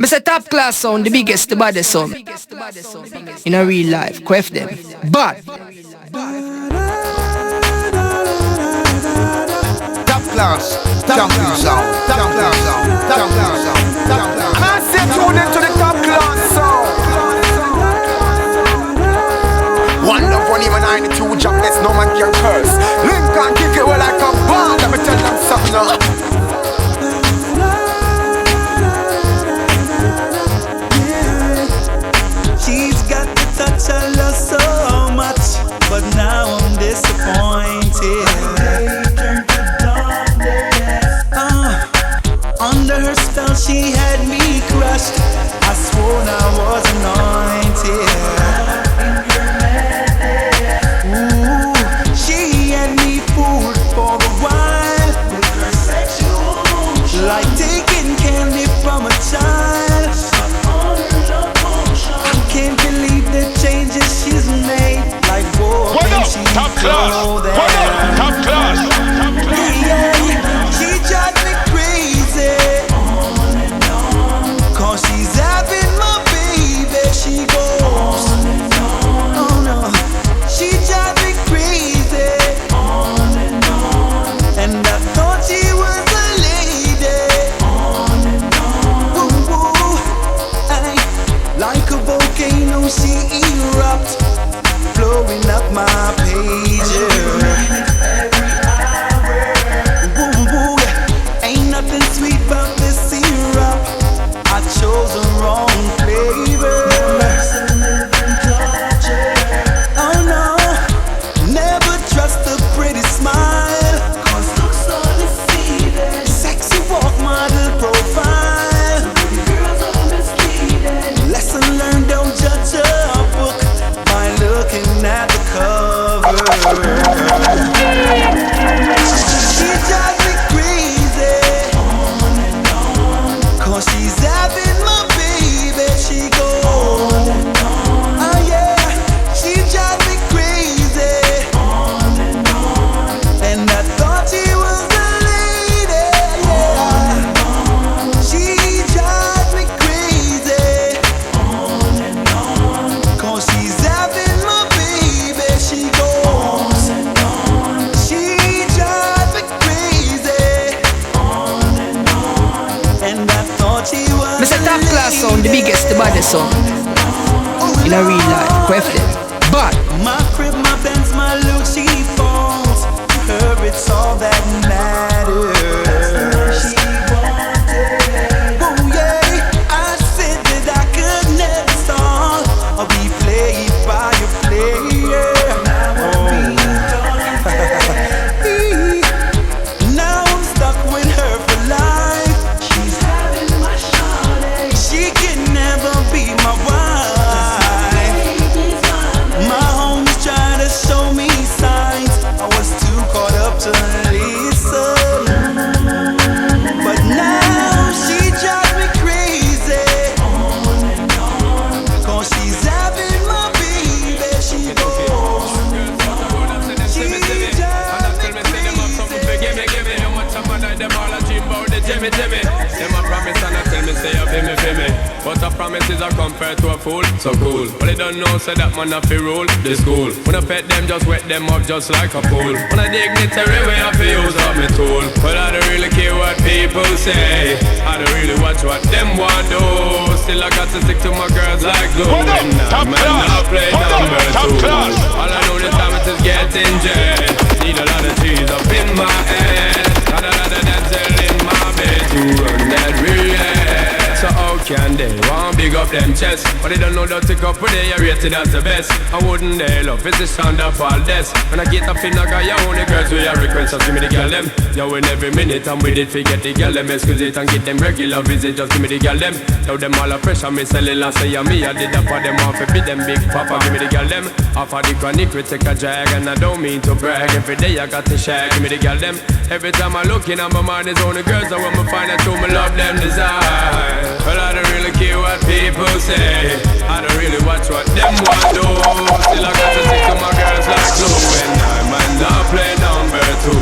Me say top class sound, the biggest, the baddest sound. In a real life, quaff them. But top class, champion sound, top class sound, top class sound, top class. And I say tune into the top class sound. One love, one even 92 jobless, no man can curse. Lincoln kick it well like a ball. Let me tell them something now. She's got the touch I love so much, but now I'm disappointed. Under her spell she had me crushed. I swore I was anointed. Ooh, she had me fooled for a while, like taking candy from a child. Can't believe the changes she's made. Like whoa, she top class, top class. Yeah, she drives me crazy. On and on. 'Cause she's having my baby. She goes on and on. Oh no, she drives me crazy. On and on. And I thought she was a lady. On and on. Woo woo, ay, like a volcano she erupts, blowing up my pages. Woo woo, ain't nothing sweet about this syrup. I chose the wrong flavor. Oh no, never trust a pretty smile, 'cause looks so deceiving. Sexy walk, model profile. Girls are misleading. Lesson learned, don't judge a book by looking at the cover. She drives me crazy. On and on. 'Cause she's having my baby. She goes on and on. Oh yeah, she drives me crazy. On and on. And I thought she was a lady. Yeah. On and on. She drives me crazy. On and on. 'Cause she's having my baby. She goes on and on. She drives me crazy. On and on. And I thought she was me say top class sound, the biggest, the baddest sound. In a real life, quaff them. But my crib, my Benz, my look, she falls. To her, it's all that matters. She wanted. Oh yeah, I said that I could never stall or be played by a player. Now I'm stuck with her for life. She's having my shawty. She can never be my wife. My homies try to show me signs. I was too caught up to listen. But now she drives me crazy. On and on. 'Cause she's having my baby. She goes. She drives me crazy. Them a promise and I tell me say you feel me. But a promise is a compared to a fool, so cool. But they don't know say that man a fi rule the school. When I pet them, just wet them up just like a pool. When I dignitary way I fi use up my tool. But I don't really care what people say. I don't really watch what them want do. Still I got to stick to my girls like glue. And now man I play number two. All I know this time it is getting jet. Need a lot of trees up in my head. Got a lot of dancing in my bed to run that relay. So how can they want big up them chests? But they don't know that to go with they are rated as the best. I wouldn't they love it's the sound of all this. When I get up in I got your only girls with your request, just give me the girl them. Yo, in every minute I'm with it, forget the girl them. Excuse it and get them regular visit, just give me the girl them. Tell them all the pressure, me selling and say me. I did that for them off, beat them big papa, give me the girl them. Off of the chronic, we take a drag and I don't mean to brag. Every day I got to shag, give me the girl them. Every time I look in on my mind, there's only girls I want me find out who me love them desire. Well, I don't really care what people say. I don't really watch what them want do. Still I got to stick to my girls like glue. When I'm not play number two.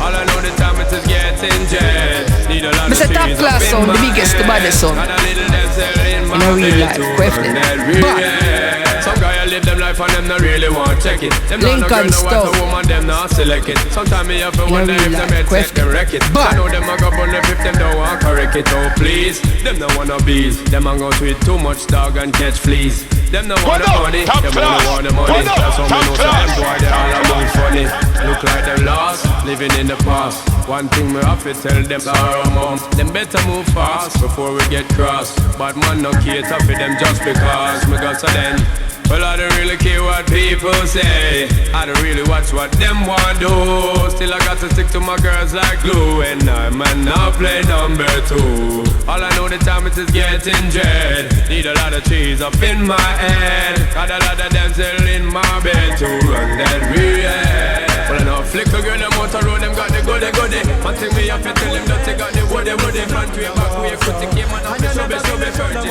All I know the time it is getting jet. Need a lot me say top class sound, the biggest, the baddest sound. a real life, quest them. Some guy live them life and them not really want check it. Them not no girl, no wife, no woman, them not select it. Sometimes me have to wonder if them head set them wreck it. I know them a go burn if them don't want correct it. Oh please, them no wanna bees. Them a go tweet too much dog and catch fleas. Them no want the money, them only want the money. That's how me know so them boy they all about funny. Look like them lost, living in the past. One thing me have to tell them sorrow mom. Them better move fast before we get cross. But man no cater for them just because me got so then. Well, I don't really care what people say. I don't really watch what them want do. Still I got to stick to my girls like glue. And I man now play number 2. All I know the time it is getting dread. Need a lot of trees up in my head. Got a lot of them still in my bed to run that real. Well, I know flicker girl, them out the road, them got the goody. One thing me have to tell them that they got the woody. Front way, back way, cut the game and have to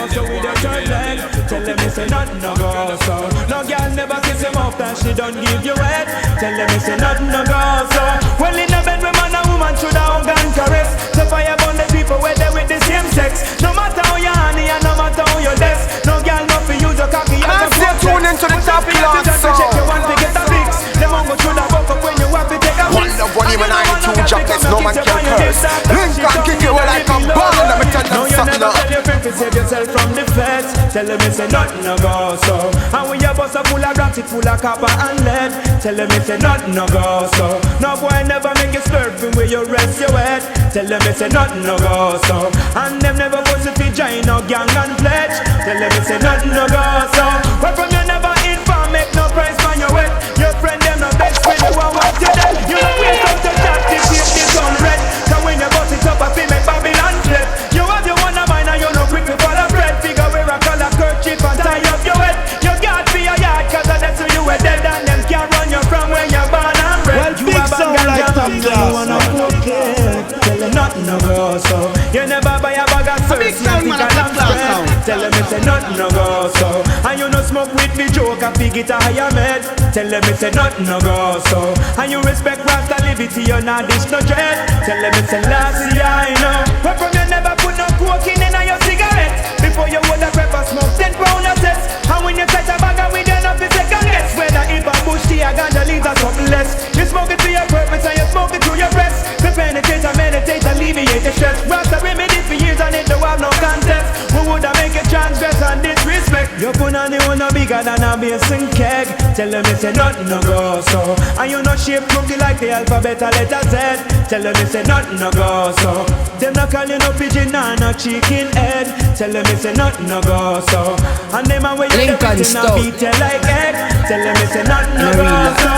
show me virgin. Tell them it's a nothing no go so. No girl never kiss him off that she don't give you head. Tell them it's a nothing no go so. Well in a bed with man and woman should have hug and caress. So fire burn the people where they with the same sex. No matter how you honey and no matter how you desk. No girl not for use your cocky and I say tune into the top class song. Check your one to get a fix. Them won't go through the buck up when you have to take a fix. One love, one even I two jackets, no man can curse. Lincoln kick you like a ball, let me tell you something. Tell your friend to save yourself from the feds. Tell them it's a nothing no go so. And when your bus are full of rats, it full of copper and lead. Tell them it's a nothing no go so. No boy never make you slurping where you rest your head. Tell them it's a nothing no go so. And them never was if you join no gang and pledge. Tell them it's a nothing no go so. Where from you never inform, make no price on your wet. Your friend them no best friend, you want what you dead. You don't waste up to chat if you this on red. So when you bust it up, I feel make Babylon flip. You have your one of mine and you no quick to follow bread. Figure where I call a kerchief and tie up your head. You got for your yard, cause that's who you were dead. And them can't run you from when you're born and bred. Well, you have a ganja man, you wanna cook it. Tell them nothing no go so. You never buy a bag of surf, you think a lamb spread. Tell them it's a nothing no go so. And you no smoke with me joke, I fig it a higher med. Tell them it's a nothing no go so. And you respect Rasta liberty, you not dish no dread. Tell them it's a last year, I know. But from you never put no coke in your cigarette. Before you would have pepper smoke 10 pound of cess. And when you touch a bag of weed, you not be second guess. Whether if a bush tea, a ganja leaves or something less. You smoke it for your purpose and you smoke it through your breast. To penetrate and meditate, alleviate the stress. Rasta remedy for years and it don't have no contest. Who would have make a transgress and disrespect? You put on the one no bigger than a basin keg. Tell them it's a nothing no go so. And you not shape crooked like the alphabet a letter Z. Tell them it's a nothing no go so. Them not call you no pigeon and no chicken head. Tell them it's a nothing no go so. And them a way you Lincoln no beat you like egg. Tell them it's a nothing no go so.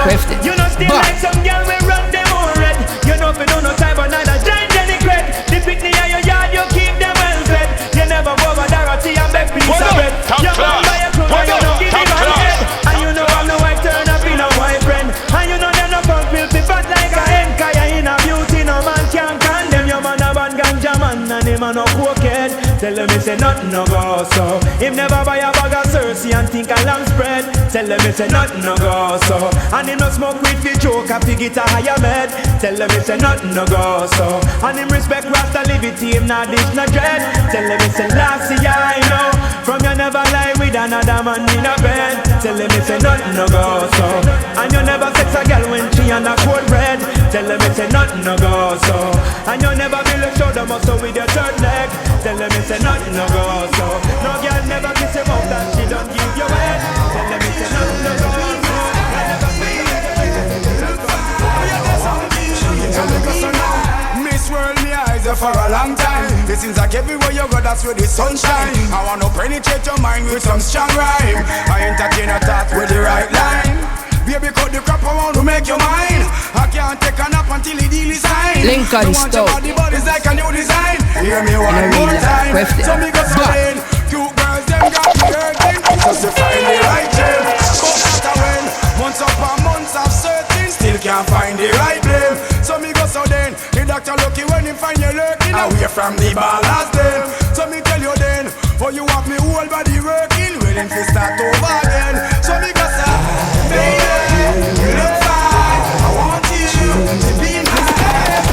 You know still like some girl we run them on red. You know if you don't know time but neither giant any cred. The picnic in your yard you keep them well fed. You never go over Dorothy and beg piece of bread. You run by your clothes and you don't give him a head. And you know I'm no wife turn up in a wife friend. And you know them no punk filthy fat like a hen. Cause you in a beauty no man can condemn. Your man a bad ganja man and him a no cokehead. Tell them it's a nothing no go so. Him never buy a bag of Cersei and think a lamb spread. Tell them it's a nothing no go so. And him no smoke with the joke a fig it a higher med. Tell them it's a nothing no go so. And him respect Rasta liberty, him not dish no dread. Tell them it's a last year I know. From you never lie with another man in a bed. Tell them it's a nothing no go so. And you never sex a girl when she on a cold bread. Tell them it's a nothing no go so. And you never build a shoulder muscle with your third leg. Tell them it's a nothing no go so. No girl never kiss your mouth and she don't give you head. Tell them it's a nothing no go so. Miss World, me eyes are for a long time. It seems like everywhere you go, that's where the sunshine. I wanna penetrate your mind with some strong rhyme. I entertain a thought with the right line. Baby, cut the crap, I want to make you mine. I can't take a nap until the deal is signed. Lincoln Stoke. Body's like a new design. Hear me one more time. So me go so in. Cute girls, them got me hurting. Just to find the right gem. But after when months upon months of searching, still can't find the right blame. So me go so then. The doctor lucky when he find you lurking away from the ballast then. So me tell you then, for you have me whole body working, willing to start over again. So me go so, baby, you look fine. I want you to be my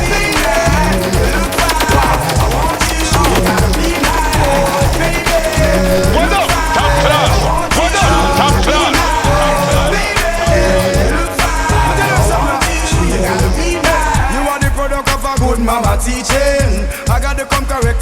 baby. You look fine. I want you to be my baby.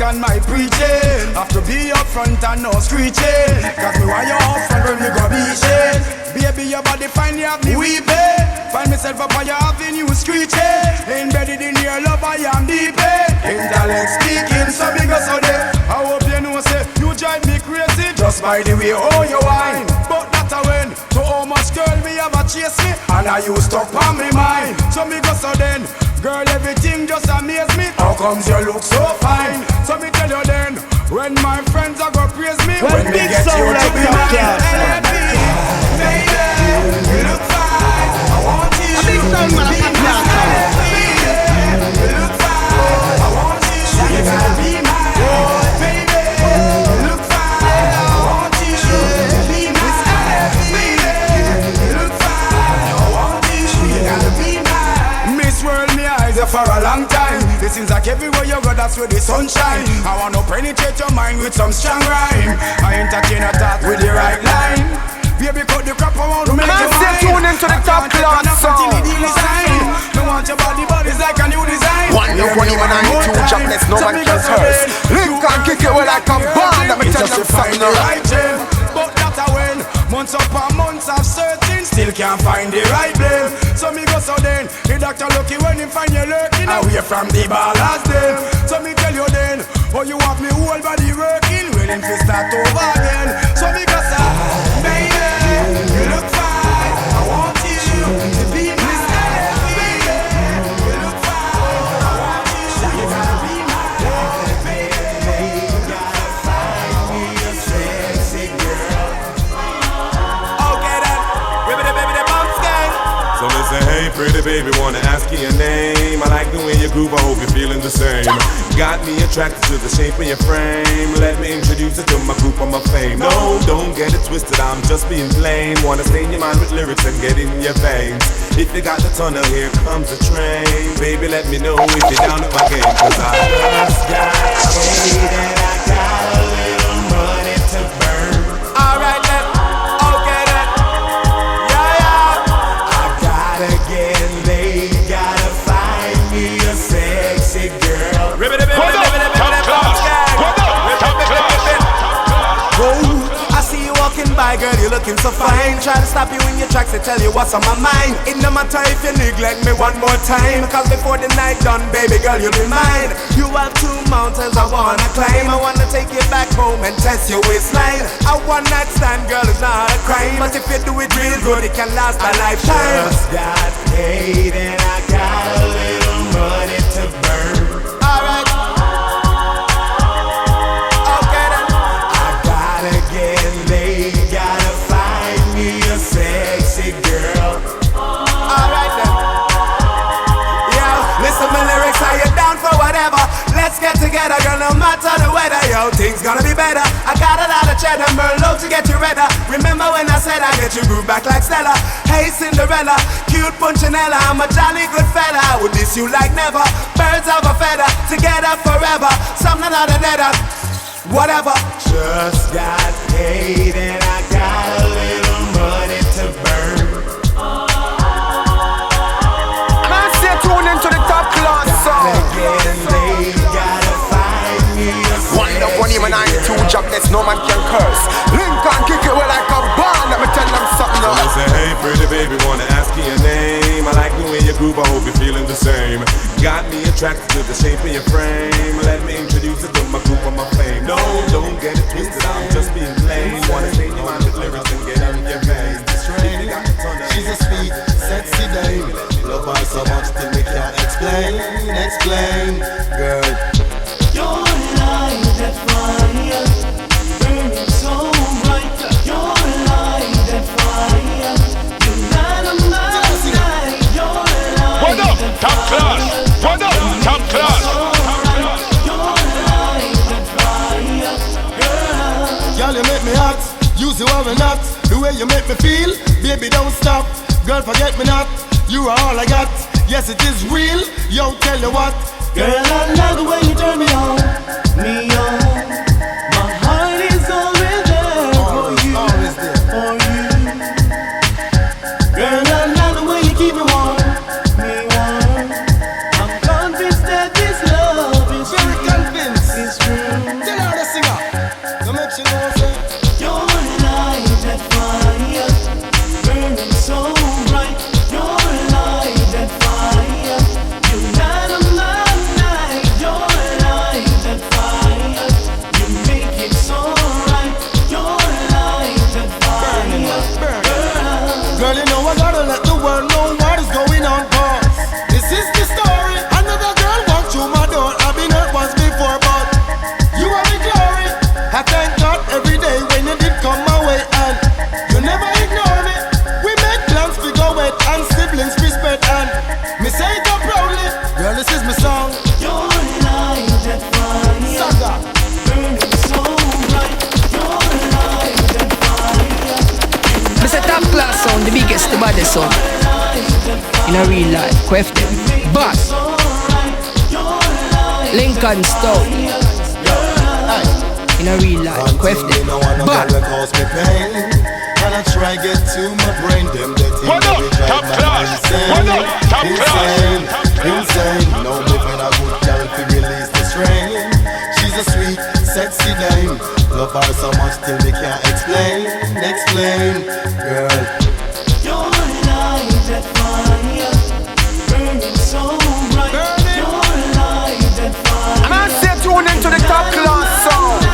on my preaching. Have to be up front and no screeching. Cause me want you up front when you go beaching. Baby, your body fine, you have me weeping. Find myself up on your avenue screeching. Embedded in your love, I am deep. Intellect speaking, so big as so there. I hope you know, say, you drive me crazy. Just by the way, oh, you wine. But that's a win. To how much girl me ever chase me. And I you stuck on me mind. So me go so then. Girl, everything just amaze me. How comes you look so fine? So me tell you then. When my friends are go praise me. When me get you to be mine. Baby, you look fine. I want you to be mine. You look fine. I want you to be mine. Baby, you look fine. I want you to be mine. Baby, you look fine. I want you to be mine. Miss World, me eyes are for a long time. It seems like everywhere you go, that's where the sunshine. I wanna penetrate your mind with some strong rhyme. I entertain a thought with the right line. Baby, cut the crap around to make you mine. Tune into the top class sound. Don't want your body's like a new design. One of 21 and 2 jobless, no man can curse. Link and kick it well like a band. Let me tell you something. But that's a win. Months upon months of searching, still can't find the right blame. So me go so then, the doctor lucky when he find you lurking away from the ballast then. So me tell you then, oh you want me whole body working, willing to start over again. So me go so, baby, you look fine. I want you to be mine. Baby, you look fine. I want you to be mine. Baby, you gotta find me a sexy girl. So me say, hey pretty baby, wanna ask you your name. I like the way you groove, I hope you're feeling the same. Got me attracted to the shape of your frame. Let me introduce you to my group of my fame. No, don't get it twisted, I'm just being plain. Wanna stain your mind with lyrics and get in your veins. If you got the tunnel, here comes the train. Baby, let me know if you're down with my game. Cause I just got paid and I got a little money to burn. Alright then, okay then. Again, they gotta find me a sexy girl. I see you walking by, girl, you looking so fine. Try to stop you in your tracks to tell you what's on my mind. It no matter if you neglect me one more time, cause before the night done, baby girl, you'll be mine. You have 2 mountains I wanna climb. I wanna take you back home and test your waistline. A one night stand, girl, is not a crime. But if you do it real good, it can last a lifetime. Just got paid and I got a little money to burn. Alright. Okay then. I gotta get laid, gotta find me a sexy girl. Alright then. Yo, listen my lyrics, are you down for whatever? Let's get together, girl, no matter the weather. Yo, things gonna be better. I got a lot of cheddar, Merlot to get you redder. Remember when I said I get you groove back like Stella? Hey Cinderella, cute Punchinella, I'm a jolly good fella. Would miss you like never, birds of a feather, together forever, something out of leather, whatever. Just got paid and I got a little money to burn. Man, stay tuned into the top class sound. One of 21 and 2 jobless, no man can curse. Link and kick it well like a band. Let me tell them something now. So I say, hey pretty baby, wanna ask you your name. I like the way you groove, I hope you're feeling the same. Got me attracted to the shape of your frame. Let me introduce you to my group of my fame. No, don't get it twisted, I'm just being plain. Wanna stain your mind with lyrics and get in your veins. She's a sweet, sexy dame. Love her so much till we can't explain. Girl, your light that fire, burning so bright. Your light that fire, you light of my night. Your light. What up, top class? What up, top class? Your light that fire, girl. girl, you make me hot. Use you or not. The way you make me feel, baby, don't stop. Girl, forget me not. You are all I got. Yes, it is real. Yo, tell you what. Girl, I love the way you turn me on, me on. My heart is always there for you, for you. Girl, I love the way you keep me warm, me warm. I'm convinced that this love is Very convinced. It's true. baddest son. In a real life, quef them. But Lincoln Stone. In a real life, quef them. But and I try get to my brain, them that thing What up, top class? What up, top insane, insane. No living a good girl to release the strain. She's a sweet, sexy dame. Love her so much till we can't explain, girl. Your light that fire, burning so bright. Your light that fire. And I say tune into the top class sound.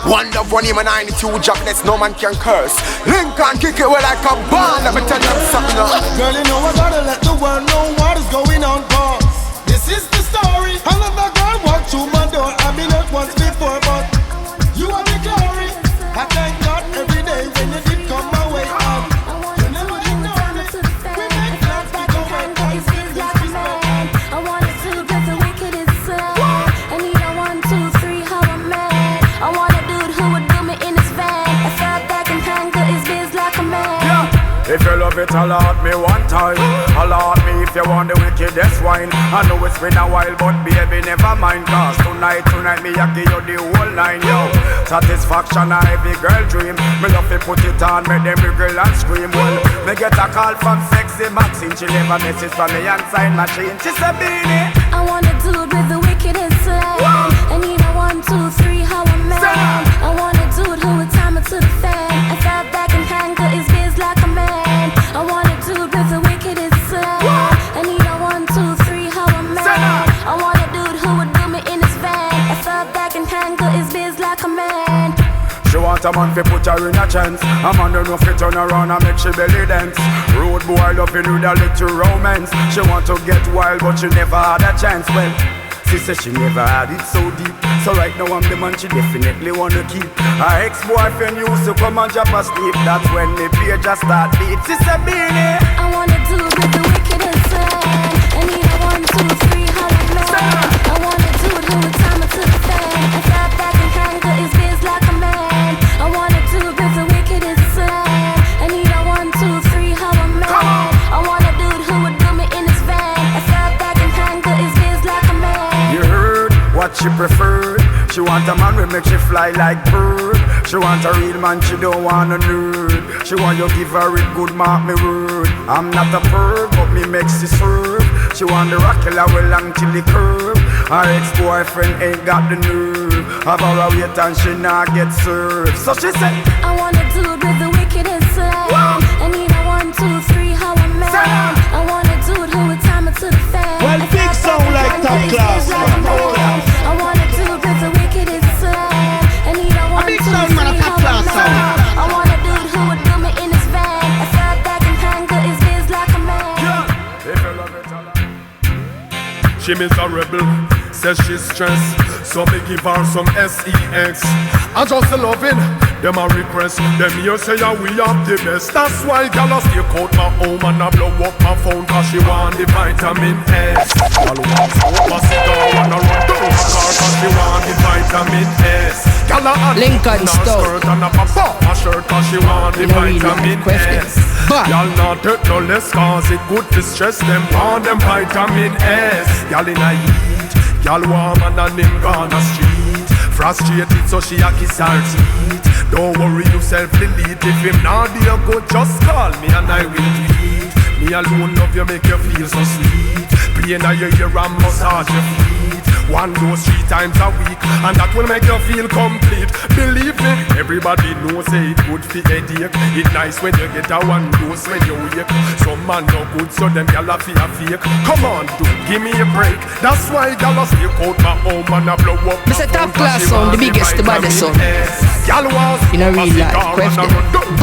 One love, one aim, and 92 jobless, no man can curse. Lincoln kick it well like a ball. Let me tell you something now. Girl, you know I gotta let the world know what is going on, boss. This is the story. Another girl walked through my door. I've been out once before, but you are the glory. I thank God every day when you did come my way. You never ignore me. We make plans to go and guys feels like a man. I wanted to get the wicked is slow. I need a 1, 2, 3, how I'm mad. I want a dude who would do me in his van. I felt that can tangle his biz like a man. If you love it, alert me one time. Alert me if you want the wickedest wine. I know it's been a while, but baby, never mind. Cause tonight, me I give you the whole line, yo. Satisfaction, a every girl dream. Me love to put it on, make them wiggle and scream. Well, me get a call from sexy Maxine. She leave a message from me and sign machine. She said, Beanie, I want a dude with the wickedest slang. I need a 1, 2, 3, how I'm mad. I want a dude who would time it to the fan. I felt that can tangle his biz like a man. I want a dude with the wickedest slang. I need a 1, 2, 3, how I'm mad. I want a dude who would do me in his van. I felt that can tangle his biz like a man. she want a man fi put her in a chance. A man don't know fi turn around and make she belly dance. Road boy loving with a little romance. She want to get wild but she never had a chance. Well, she said she never had it so deep. So right now I'm the man she definitely wanna keep. Her ex-boyfriend used to come and drop her sleep. That's when the beer just start beat. She said, Beanie, I wanna do with the wickedest slang. I need a 1, 2, 3, how I'm mad. I wanna do it who would time it to the fan. I felt that can tangle his biz like a man. I wanna do with the wickedest slang. I need a 1, 2, 3, how I'm mad. I want a dude who would do me in his van. I felt that can tangle his biz like a man. you heard what she preferred. She want a man who make she fly like bird. She want a real man, she don't want a nerd. She want you give her it good, mark me word. I'm not a perv, but me makes she serve. She want the rock killer well long till the curve. Her ex-boyfriend ain't got the nerve. Have her a wait and she not get served. So she said, I want a dude with the wickedest slang. I need a 1, 2, 3, how I'm mad. I want a dude who would time it to the fan. Well, I big felt sound that like can top tangle his class, biz like man. a man. I want a dude with the wickedest slang. I need a 1, big 2, 3, sound, man, a top how I'm class mad. sound. I want a dude who would do me in his van. I felt that can tangle his biz like a man. if you love it, alert. She miserable, says she's stressed. So me give her some sex. I just loving them a request. Them here say yeah, we have the best. That's why gyal a stay out my home and a blow up my phone. Cause she want the vitamin S. Gyal want smoke a cigar and a run down a car. Cause she want the vitamin S. Gyal a add Lincoln in a Stone. skirt and a pop off a shirt. Cause she want the In a real vitamin life, question. S. But Y'all not take no less cause it good to stress them. Want them vitamin S. Y'all in a heat. Y'all warm and a name gone a street. Frustrated so she a kiss her teeth. Don't worry yourself, delete. If him not there good, just call me and I will tweet. Me alone love you, make you feel so sweet. Play in your ear and massage your feet. One dose 3 times a week, and that will make you feel complete. Believe me, everybody knows say it good for headache. It nice when you get a 1 dose when you wake. Some man no good, so them gyal a feel fake. Come on, dude, give me a break. That's why gyal a stay out my home and a blow up. Mr. Top Class Sound, the biggest, the baddest sound. Gyal wants In a real life, quef them.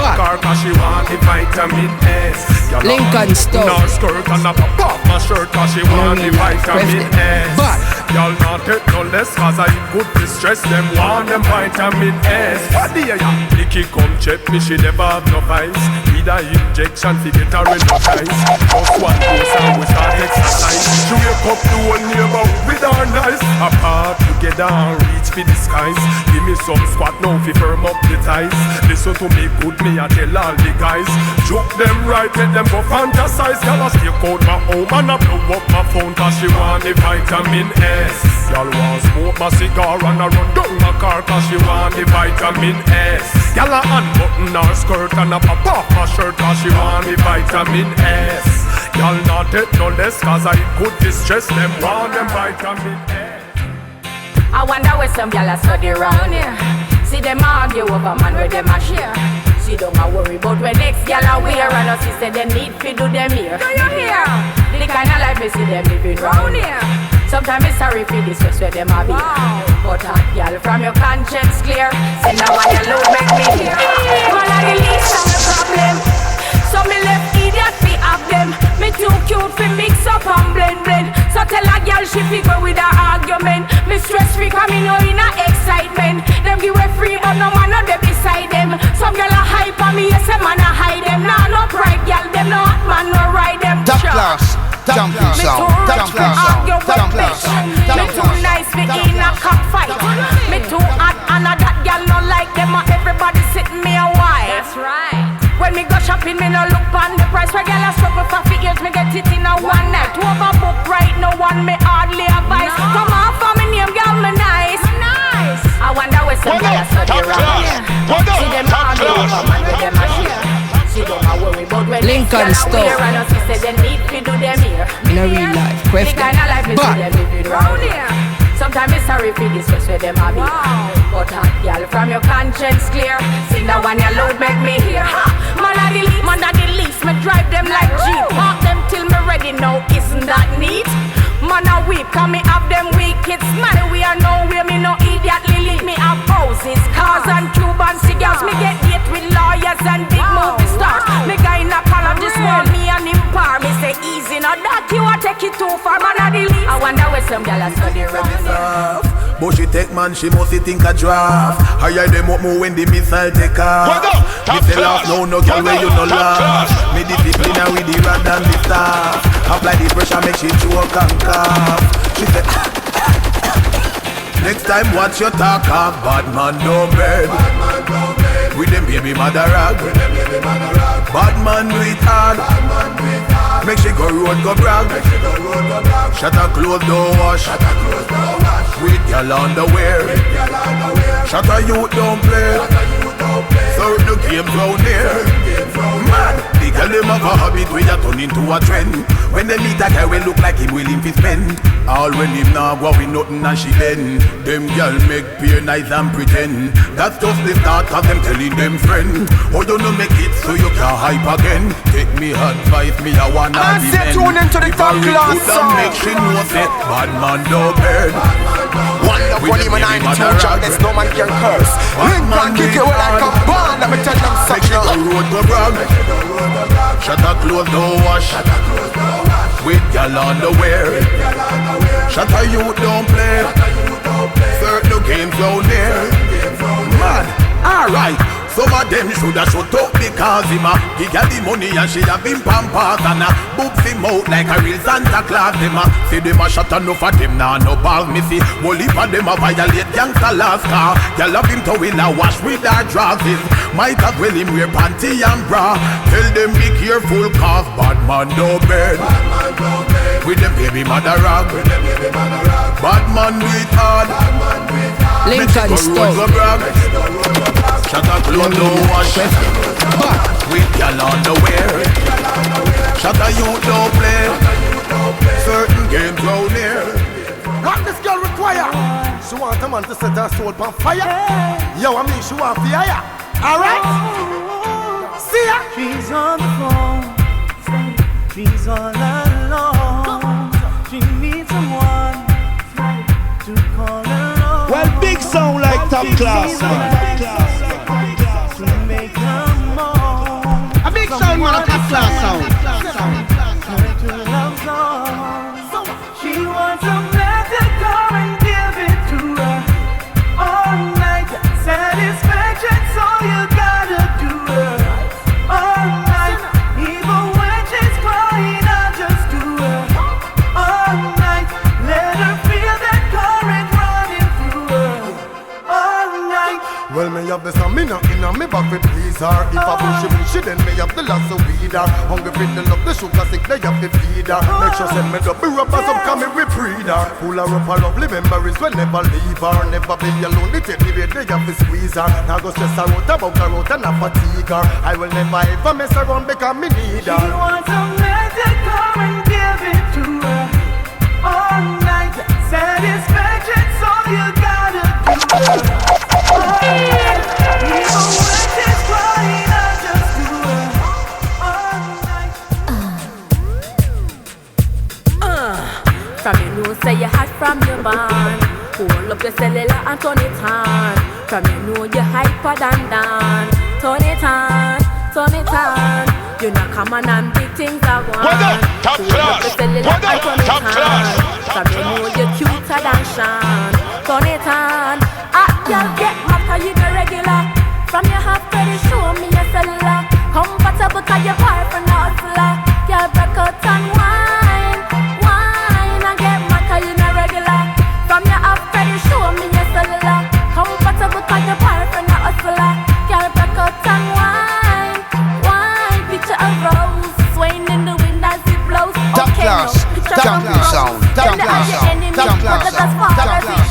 But cause she want the vitamin S. Gyal a Lincoln Stone. no skirt and a pop off my shirt cause she want the real life, vitamin quef them. S. But y'all not take no less cause I good distress them. Want them vitamin S. What do you Nikki come check me, she never have no vice. Need a injection to get her in no ties. Just 1 dose and we start exercise. She wake up to one neighbor with her nice. Apart together and reach for disguise. Give me some squat now fi firm up the ties. Listen to me good, me I tell all the guys. Joke them right, let them go fantasize. Girl I stay out my home and I blow up my phone, cause she want the vitamin S. Girl want smoke my cigar and I run down my car, cause she want the vitamin S. Girl I unbutton her skirt and I pop off my shirt, cause she want the vitamin S. Girl not take no less, cause I could distress them, want them vitamin S. I wonder where some gyal a study round here. See them argue over man where them a share. See them a worry about when next gyal a wear, and us say they need fi do them here. Do you hear? The kind of life me see them living round here. Sometimes it's sorry for this stress where them a be. But hot gyal from your conscience clear. Say now why you load make me hear. Man a the least of the problem. So me left idiot fi have them. Me too cute fi mix up and blend blend. So tell a girl she fi go with her argument. Me stress free cause me know in a excitement. Them give way free but no man no dey beside them. Some girl a hype on me, yes a man a hide them. Nah no pride girl, them no hot man no ride them. Top class, jumping sound, top class sound, top class sound. Me too nice fi in a cockfight. Me too hot and a that girl no like them. Everybody sitting me a while. That's right. When me go shopping, me no look on the price. Where girl a struggle for years, me get it in a one night. Overbook right, no one me hardly advise. Come on for me name, girl, me nice. I wonder where some girl a study around here. See them argue over man with them a share. See them a worry about when Lincoln Stone. And us say they need to do them here. In a real life, The kind of life me see them living round here. Sometimes it's sorry for this stress where them a be. But hot girl from your conscience clear. See now when your load make me hear. Man a the least, me drive them like Jeep. Park them till me ready now, isn't that neat? Man a weep, cause me have them weak kids. Man we are nowhere, me no idiot lily. Me have houses, cars and Cuban cigars. Me get date with lawyers and big movie stars. Me gynecologist want me an impar. Me say easy, now that you a take it too far. Man a the least. I wonder where some gyal a study around here. But she take man, she must think a draft. Hire them up more when the missile take off. Me say laugh, no girl where you no laugh. Me discipline her with the rod and the staff. Apply the pressure, make she choke and cough. She say next time watch your talk of bad man no bed. With them baby mother rag. Bad man do it hard. Make she go road go brag. Shut her clothes don't wash. With your underwear. Shut her youth don't play. So the game's round here. Man, the girl them have a habit where you turn into a trend. When they meet a guy will look like him willing to spend. All when him now go with nothing and she bend. Them girl make peer nice and pretend. That's just the start of them telling them friend. Oh you know make it so you can hype again. Take me advice, me a one and the end. Tune into the top class sound. Make she know set bad man no bed. One up on him and 92 jobless, no man can curse. Lincoln kick you like a band. Let me tell them make she go road go brag. Shut her clothes don't wash. With y'all underwear. Shut her youth don't play. Certain games down there. Man, alright. Some of them shoulda shut up because him a he got the money and she have him pampas and a books him out like a real Santa Claus. Them a say them a shut enough of them now no balls missy. Whole heap of them a violate gangsta last car. Y'all love him to win a wash with their dresses. Might as well him wear panty and bra. Tell them be careful cause bad man no bed. With them baby mother rag. Bad man do it hard. Lincoln Stone. Shut up, clothes don't wash. With y'all underwear. Shut up, you don't play. Certain games round here. What this girl require? She want a man to set her soul on fire. Yo, I mean she want fire. Alright? See ya. She's on the phone. She's all alone. She needs someone to call her on. Well, big sound like top class, man. A big sound, man, a top class sound. She wants a man to come and give it to her all night. Satisfaction, so you gotta do her all night. Even when she's crying, I'll just do her all night. Let her feel that current running through her. Well, me have the stamina in me back with please her. If I bushy, then me have the loss of weed her. Hungry fit the love, the sugar sick, they have to feed her. Make sure send me the rubber, some come in with breeder. Pull her up her lovely memories, will never leave her. Never be alone, they take me there, they have to squeeze her. Now go stress her out about her out and not fatigue her. I will never ever mess around because me need her. She wants a man to come and give it to her all night. Satisfaction, so you gotta do her. From you know say you hot from your band. Hold up your cellular and turn it on. From you know you hyper than Dan. Turn it on, turn it on. You know come on and big things I want. Top Hold up your cellular and turn it on. From you know you cuter than Sean. Turn it on. Girl get mad cause you the regular. From your half credit show me your cellular. Compatible cause you part from the hustler. Girl break out and wine, wine. And get mad cause you the regular. From your half credit show me your cellular. Compatible cause you part from the hustler. Girl break out and wine, wine. Picture a rose swaying in the wind as it blows. Top class, top class sound, top class sound, top class sound, top class sound.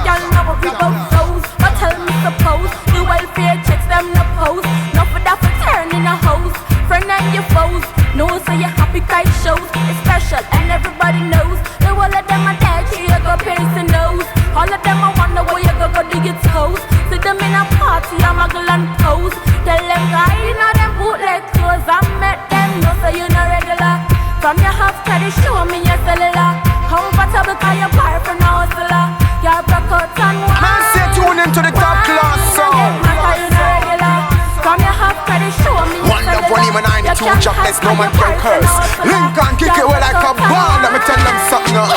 Y'all know what we both knows. But tell me suppose the welfare checks them no post. No for that for turning a host. Friend and your foes. No so your happy kite shows. It's special and everybody knows. The whole of them are dead. Here you go piercing nose. All of them I wonder where you go dig your toes. See them in a party a muggle and pose. Tell them guy you know them bootleg clothes. I met them no so you no regular. From your half credit show me your cellular. Comfortable cause you're part from the hustler. You're broke out and wine. Man say tune into the top class sound. From your half credit show me your cellular. 192 chocolate, no man can curse. Lincoln kick it well like a ball. Let me tell them something now.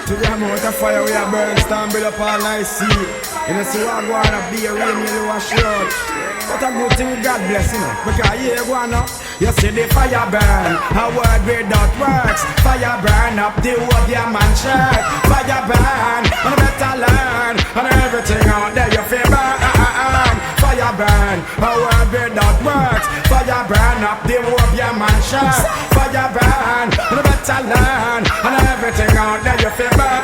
To the amount of fire we are burn, stand build up all night see. You know see what go on up be a rain you wash out. But a good thing God bless you know. Because here you go on up. You see the fire burn, a word without works. Fire burn up the whole your man shirt. Fire burn, and better learn. And everything out there you feel burn. Fire burn, a word without works. Fire burn up the whole your man shirt. Fire burn, and better learn. And everything out there you feel burn.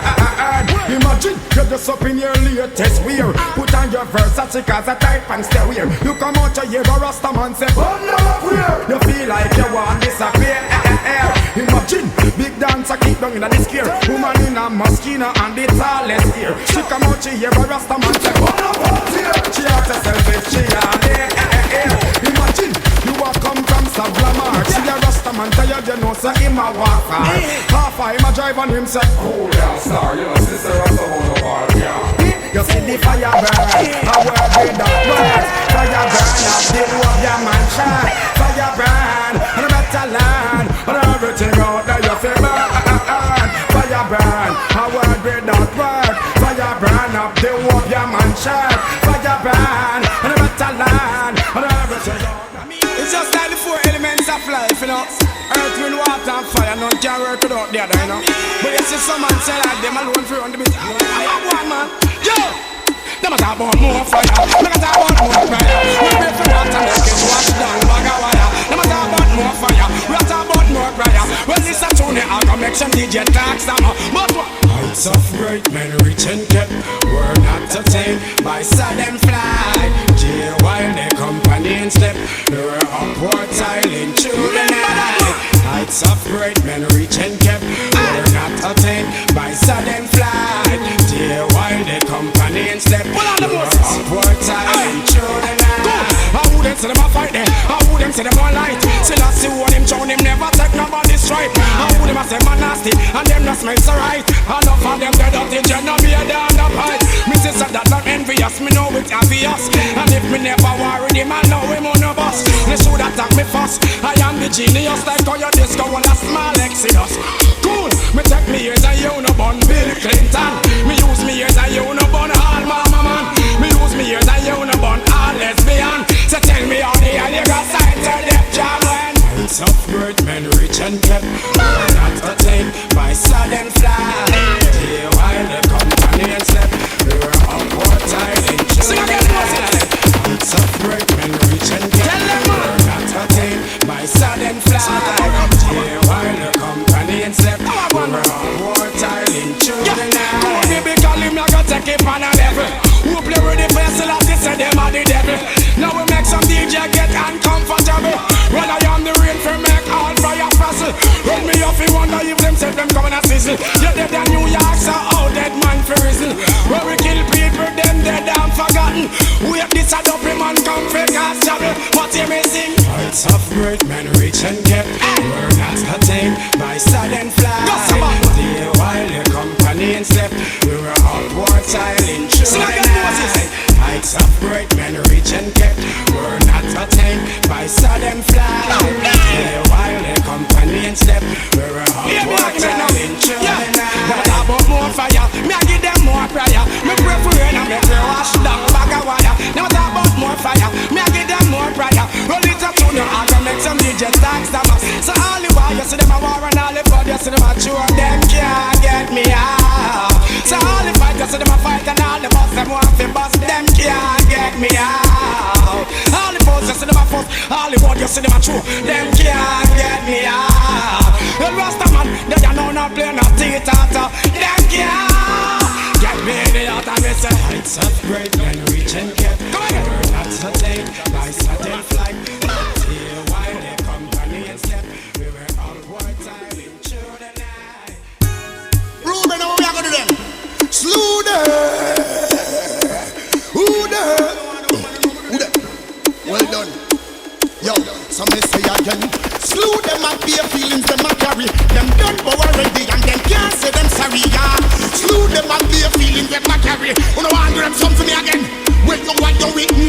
Imagine you're just up in your latest wear. Put on your Versace cause a type and stay weird. You come out to hear a Rasta man say, oh no, queer. You feel like you want disappear. Imagine big dancer keep down in the scare. Woman in a mosquito and the tallest here. She come out to hear a Rasta man say, oh no, she asked herself if she are there. Imagine you a come from Savlamar. See a Rasta man tired you know so him a walk hard. Half a him a drive on him say, oh yeah star, you know sister Rasta on the bar, yeah. You see the fire burn, a word without words. Fire burn up the whole your man shine. Fire burn, and better learn. And everything out there you feel burn. Fire burn, a word without words. Fire burn up the whole your man shine. Fire burn, and better learn. And everything out there. It's just like the four elements of life, you know. Earth, wind, water and fire, none can work without the other, you know. But you see some man say like them alone for on the bit. I'm a one man, yo! Them a talk about more fire, them a talk about more fire. We pray for water, make it wash down bag of wire. Them a talk about more fire, we a talk about more fire. Well, this a tune, I'll go make some DJ talk some. But what? Heights of great men reach and kept, were not attained by sudden flight. Dear while their companions slept, they were upward tiling through the night. Heights of great men reach and kept, were not attained by sudden flight. Dear while their companions slept, they were upward tiling through the night. I wouldn't say them a fight there, I wouldn't say them a light. Still I see one him drown, him never take nobody's stripe. I wouldn't say man nasty, and them not smell so right. Enough of them dead out in jail, no be a down the pipe. Me sister that not envious, me know it's obvious. And if me never worry him, I know him on a bus. They should attack me first, I am the genius. Like how your disco on a small Exodus. Cool, me take me ears and you no bun Bill Clinton. Me use me ears and you no bun all mama man. Me use me ears and you no bun all lesbian. So tell me how the hell you got signed to them jam when heights of great men rich and kept, were not attained by sudden flight. Here while the companions slept, they were upward tied take it on a level. Who play with the face, till I say them are the devil. Now we make some DJ get uncomfortable. Well, I am the real for make all fire fossil. Run me off, you wonder if them say them coming a sizzle. Yeah, they're the New York, so how dead man for reason. Where we kill people, them dead and forgotten. Wait, this a dopey man come for cause trouble. What you missing? Hearts of great men rich and kept. We're not attained by sudden flight. Dear while your company slept, we were all wartime in true night. Heights of great men rich and kept. We're not attained by sudden flight. Dear while your company slept, we were all wartime in true night. But about more fire, me I give them more prayer. Me pray for rain and me pray wash down bag of wire. Now talk about more fire, me I give them more prayer. Roll it up to the heart and make some DJ tax them. So all the while you see them a war and all the blood you see them a chew. Them can't get me out. So all the fight you see them a fight and all the boss them want to bust. Them can't get me out. All the foes you see them a fuss, all the word you see them a chew. Them can't get me out. The rest of man, they don't know not play no theater. Them can't get me in the out and it's a heights of great men reach and kept. We're not attained by sudden flight. Here while they company and step, we were all wartime into the night. Ruben, what we are gonna do them? Slew them. Who them? Well done. Yo, some may say again. Slew them at their feelings, them a carry. Them done for already and them can't say them sorry, yeah. Slew them at their feelings, them a carry. You know I do them something to me again. Wait, no one you with me.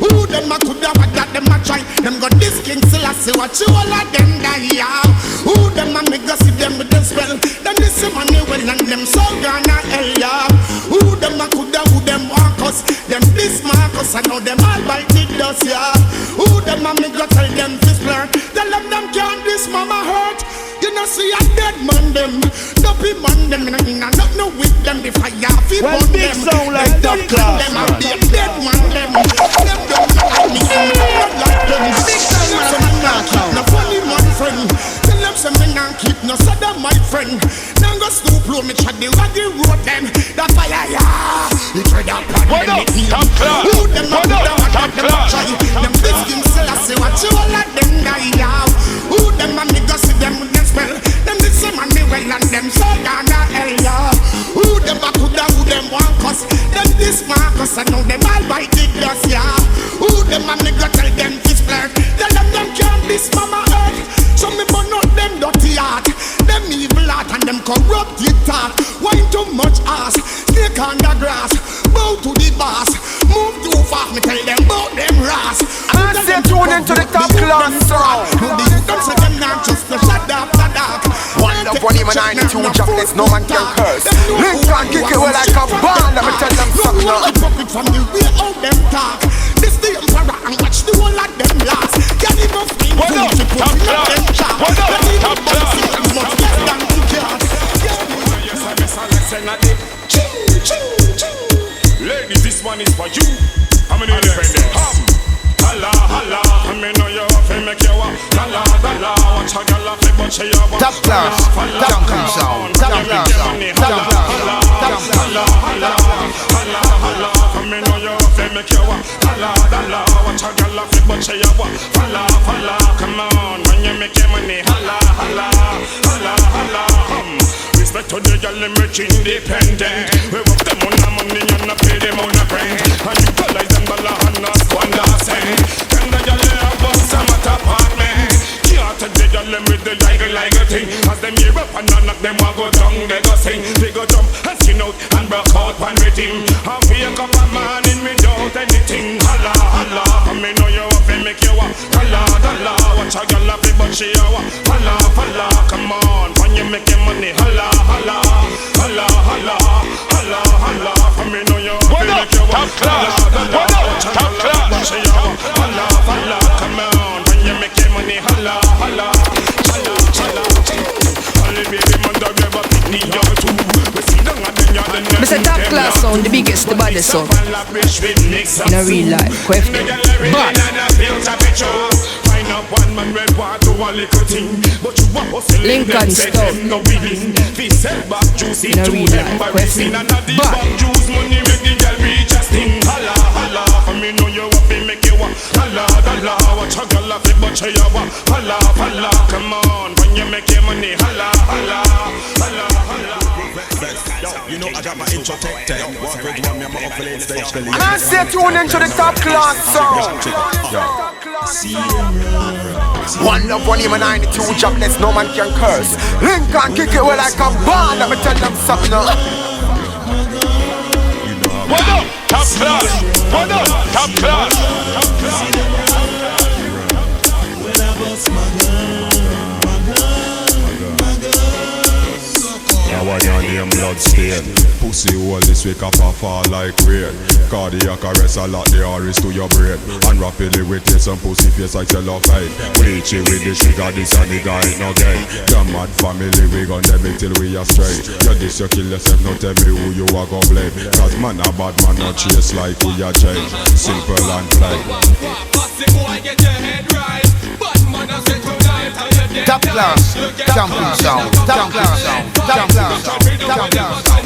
Who them a could have that them a try. Them got this king still I say what you all of them die, yeah. Who them a make us see them with them spell. Then this money well and them so gonna hell, yeah. Who them a could have, who them walk us. Them this Marcus, I know them all bite the dust, yeah. Who them a make us tell them this blur. Tell them can't this mama hurt. You know see a dead man them. Dopey man them. Not no with them. The fire fi burn them. Sound like top class, them and be a dead man them. Them don't like me. Not like them. Big sound man not keep no funny man friend. Tell them some me not keep no soda my friend. Now go stoop low me chat the raggy road them. That fire yeah. You try that plan them make me. Who them a put down what them a try. Them biscuits still I say what you all of them die now. Who them a me go see them with them spell. Them the same and me well and them so gonna hell yeah. Who them a coulda, who them want cause. Them this Marcus I know them all bite the dust yeah. Who them a me go tell them this flirt. Tell them can't this mama earth. So me burn out them dirty heart. Them evil heart and them corrupted thought. Wine too much ass, snake on the grass. Bow to the boss, move too fast. Me tell them bout them ras. I say tune into the top class sound. Don't say them not just no shut up the dark. One love on him and 92 jobless, no man can curse. Link and kick it well like a band. Let me tell them something now. From the way out them talk. This the emperor and watch the whole of them last. Get him off in to put him up them chart. Let him up on the and much less than the cat. Yes, I miss a lesson at it. Ladies, this one is for you. How many independent? Holla, holla, I mean know you have to make you walk. Holla, holla, watch a girl off it, but she a walk. Top class, Duncan sound, top class sound, top class sound, top class holla, I mean know you have to make you walk. Holla, holla, watch a girl off it, but she a walk. Holla, holla, come on, when you make your money. Holla, holla, holla, holla. Respect to the girl, them rich independent. We work them on the money and not pay them on the rent. And utilize them dollar and not squander cent. Can the girl have bust some at apartment? Can't take the girl them with the like a thing. As them hear up and none of them will go down. They go sing, they go jump and skin out and broke out one rhythm. And wake up a man in without anything. Holla, holla, I mean know you have to make you walk. Holla, holla, watch a girl have it but she a walk. Holla, holla, come on, when you make your money. Holla, holla, holla, holla, holla, holla, I mean know you have to make you walk. Holla, holla, watch a girl have it but she a walk. Holla, holla, come on, when you make your money. Holla, holla, holla, holla. Only baby man that never pick me up too. We see them and then you're the next. Mr. Top Class sound, the biggest, the baddest sound in a real life. Queft them. But Lincoln Stone in a real life. Queft them. But Man, stay tuned into the top class sound. One love, one aim, and 92 jobless, no man can curse. Lincoln kick it well like a band. Let me tell them something now. What up, top class? What up, top class? When I bust my gun. Now I name blood stain. Pussy hole this week up a fall like rain. Cardiac arrest a lot the iris to your brain. And rapidly with it some pussy face I tell her fine. Bleach it with the sugar, this and the guy ain't no gay. The mad family we gon' them it till we are straight. You this you kill yourself, now tell me who you are gon' blame. Cause man a bad man not chase like we are change. Simple and plain. Top class, jumping sound, top class sound, top class sound, top class sound.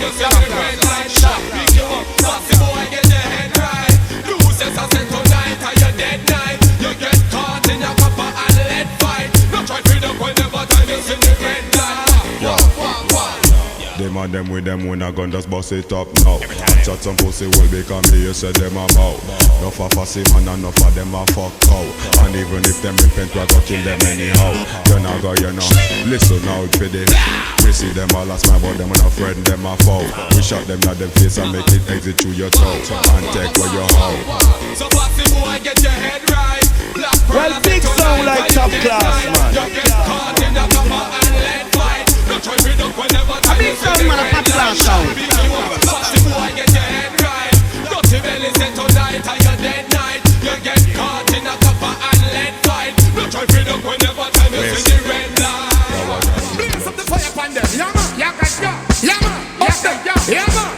Them and them with them when I gun just bust it up now. Chat some pussy will become me, you said them about. Enough of fussy man and enough of them a fuck cow. And even if them repent, we go kill them anyhow. You know go, you know. Listen now for this. We see them all as my but them and a friend, them a foul. We shot them at them face and make it exit through your toe. And take where you hold. So fussy boy, get your head right. Well, big sound like top class, man. A big sound, man, a top class sound. Fussy boy, get your head right. Dirty belly set tonight, and your dead night. You get caught in a copper and lead fight. Don't try to look whenever time you see the red light. Blaze up the fire upon them. Yeah, man. Yeah, man. Yeah, man. Yeah, man.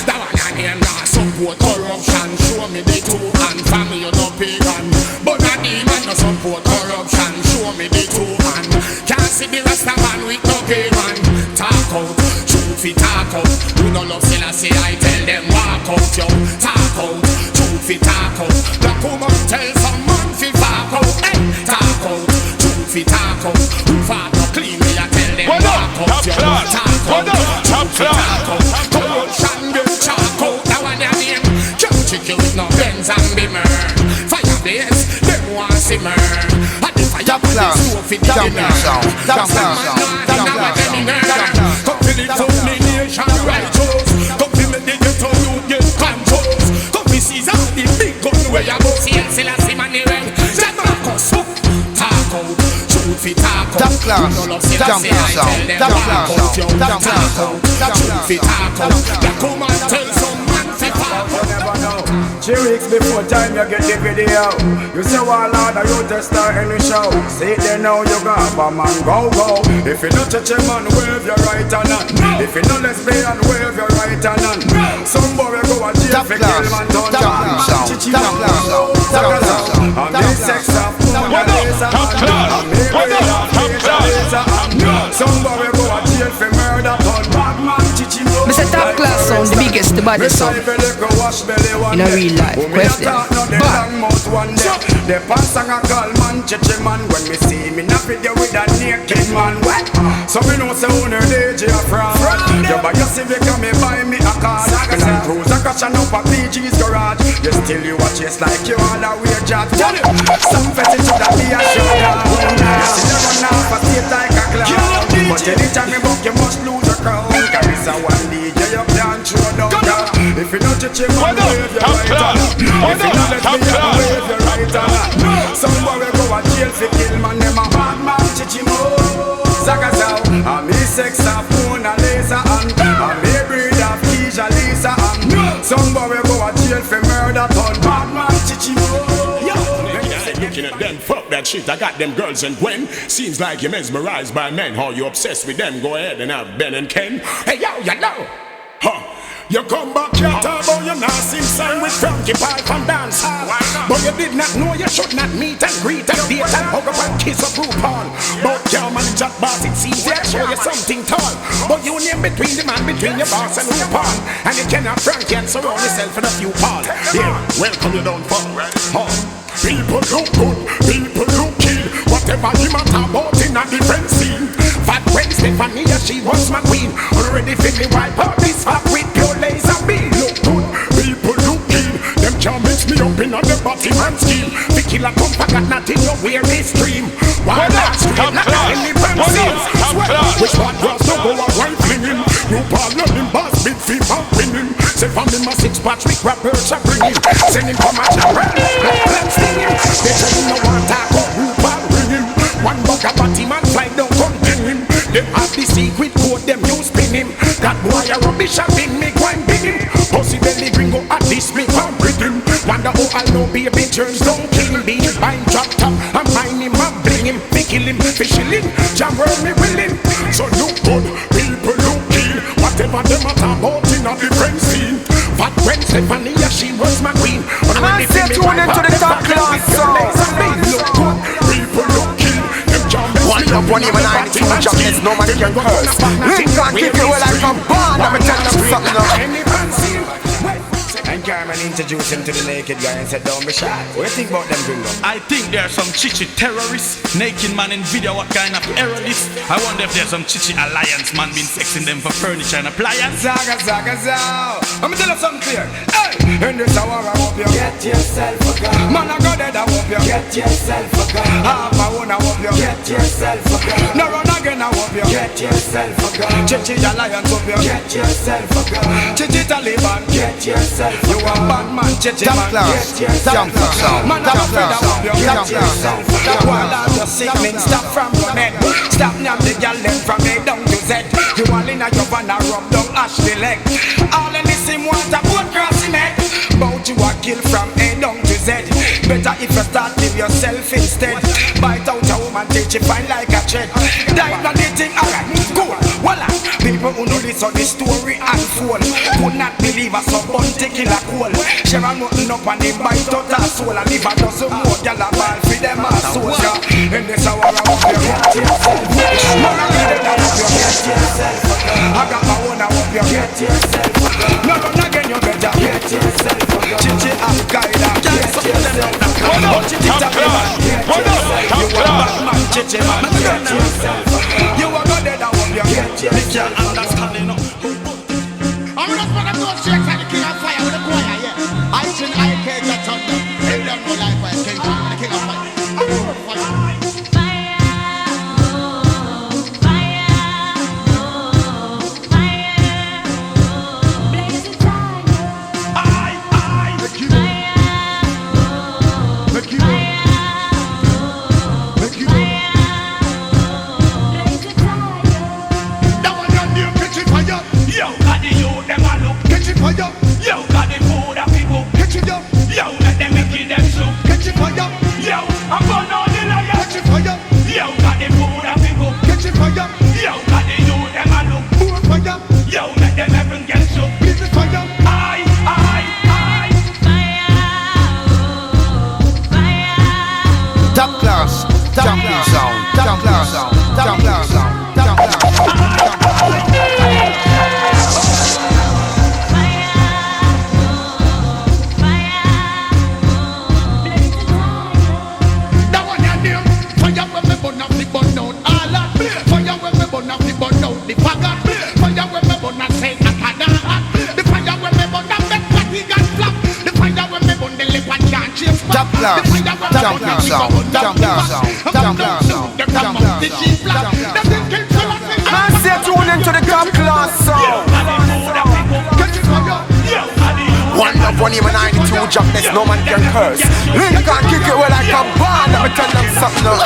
That one I name now. Support corruption. Show me the two and family, you no pagan. But not demon, no support corruption. Show me the two and can't see the rest of man with no payment. Talk out, truth fi talk out. You no love Selassie, I tell them walk out, yo. Talk out, truth fi talk out. Black woman tell some man fi walk out. Hey, talk out, truth fi talk out. Who fought no clean me, I tell them walk out, yo. Talk out, truth fi talk out. Corruption get chalk out. That one their name. Can't check you with no Benz and Beamer. Firebase, them want simmer. Top class, jumping sound, top class sound, top class sound. Come feel it from the nation righteous. Come feel me the ghetto you get controls. Come feel seize out the big gun where you go see and sell a simony red. Jamarcus, talk out, truth fi talk out. Top class, jumping sound, top class sound, top class sound, truth fi talk out. Black woman tell some man fi talk out. You never know. 3 weeks before time you get the video. You say well Lord, you just start any show. See it there now you got a man go. If you don't touch a man, wave your right hand on. If you don't lesbian, wave your right hand on. Some boy go a jail for kill man turn down. Chichi man go. I'm the sex of woman laser. I'm the brain of laser. Some boy go a jail for murder turn bad man. Chichi man. Mr. Top Class sound, the biggest, the baddest sound. In a real life, question. The pastor a call man, chichi man. When me see me in a video with a naked man, what? So me know say owner DJ a fraud. You buy your Civic and me buy me a car. Me non cruise a crash and up a PG's garage. You still you watch chase like you all a weird job. Some fetish should be a show. You see you run off a state like a clown. But anytime me book you must lose a crown. Carries a one DJ you can't throw down. If you don't chichi man, wave your right hand. If you don't let me wave your right hand. Somebody go a jail for kill man, them a bad man, chichi mo. Zagazow, I'm me sex of Mona Lisa and I'm me breed of Keisha Lisa and somebody go a jail for murder, turn bad man, chichi mo. Looking at them, fuck that shit, I got them girls and Gwen. Seems like you're mesmerized by men, how you obsessed with them. Go ahead and have Ben and Ken. Hey yo, you know, huh? You come back here, turbo, you now sing song with Frankie Pipe from dancehall. But you did not know you should not meet and greet and date and hug up and kiss a group on. But your man just boss, it seems they show you something tall. But you name between the man, between your boss and whoop on. And you cannot Frankie and surround yourself in a few Paul. Yeah, welcome you down for. People look good, people look kid. Whatever him a talk about in a different scene. Fat when Stephanie, she was my queen. Already fit me wipe out this fat with pure laser beam. Look good, people look keen. Them can't mix me up in on the body man scheme. The killer come for got nothing, you wear this stream. Why not scream like any pencils? Which one was to go a rifling him? You partner him, boss, big fever winning. Say from him a 6-patch with rappers a bring him. Send him from a channel, let's sting him. They say him no want talk or whoop and ring him. One buck a body man fly down, come bring him. Them have the secret code, them you spin him. That boy a rubbish a bing me, go and big him. Pussy belly gringo at this me, come bring him. Wonder how I know baby turns don't kill him. Being fine, drop top, and mine him, and bring him. They kill him, fishing him, jam world me willing. So look good, people look keen. Whatever them a talk about in a different scene. Fat when Stephanie, she was my queen. Man, stay tuned into the top class song. Look good, people look keen. One love, one even 92 justice, no man can curse. Link can't kick you like a band. I'ma tell them something now. And Carmen introduced him to the naked guy and said, don't be shy. What do you think about them gringo? I think there are some chichi terrorists. Naked man in video, what kind of error this? I wonder if there's some chichi alliance man been sexing them for furniture and appliance. Zaga, zaga, zaga. Let me tell you something clear. Hey! In this hour I hope you get yourself a gun. Man I go dead I hope you get yourself a gun. Half my own I hope you get yourself a gun. No run again I hope you get yourself a gun. Chichi alliance hope you get yourself a gun. Chichi Taliban get yourself. You a bad man, Chichi man, get yourself. Man, I'm afraid I hope you get yourself. While I'm just singing, stop from running. Stop now the girl them from A down to Z. You all in a your van a rub down Ashley leg. All in the same want a boat crossing head. Bout you a kill from A down to Z. Better if you start give yourself instead. Bite out a woman, take you fine like a thread. Die on the thing, alright, cool, voila. People who know this on the story unfold could not believe a someone taking a coal. Share a nothing up and they bite out her soul. And leave a dozen more gyal a ball for them a soldier. In this hour I hope you get yourself. Man I need it I hope you get yourself. I got my own I hope you get yourself. No run again you better get yourself. Chichi Al-Qaeda get yourself. Chichi Taliban get yourself. You a bad man Chichi man get yourself. You a go dead I hope you get yourself. You can't understand enough. I'm not gonna go straight to the king of fire with the choir, yeah. I sing I can't get thunder. They don't know life by king of fire. Man, stay tuned into the top class song. One love, one even 92 jumpness, no man can curse. Link can't kick it well like a band. Let me tell them something now.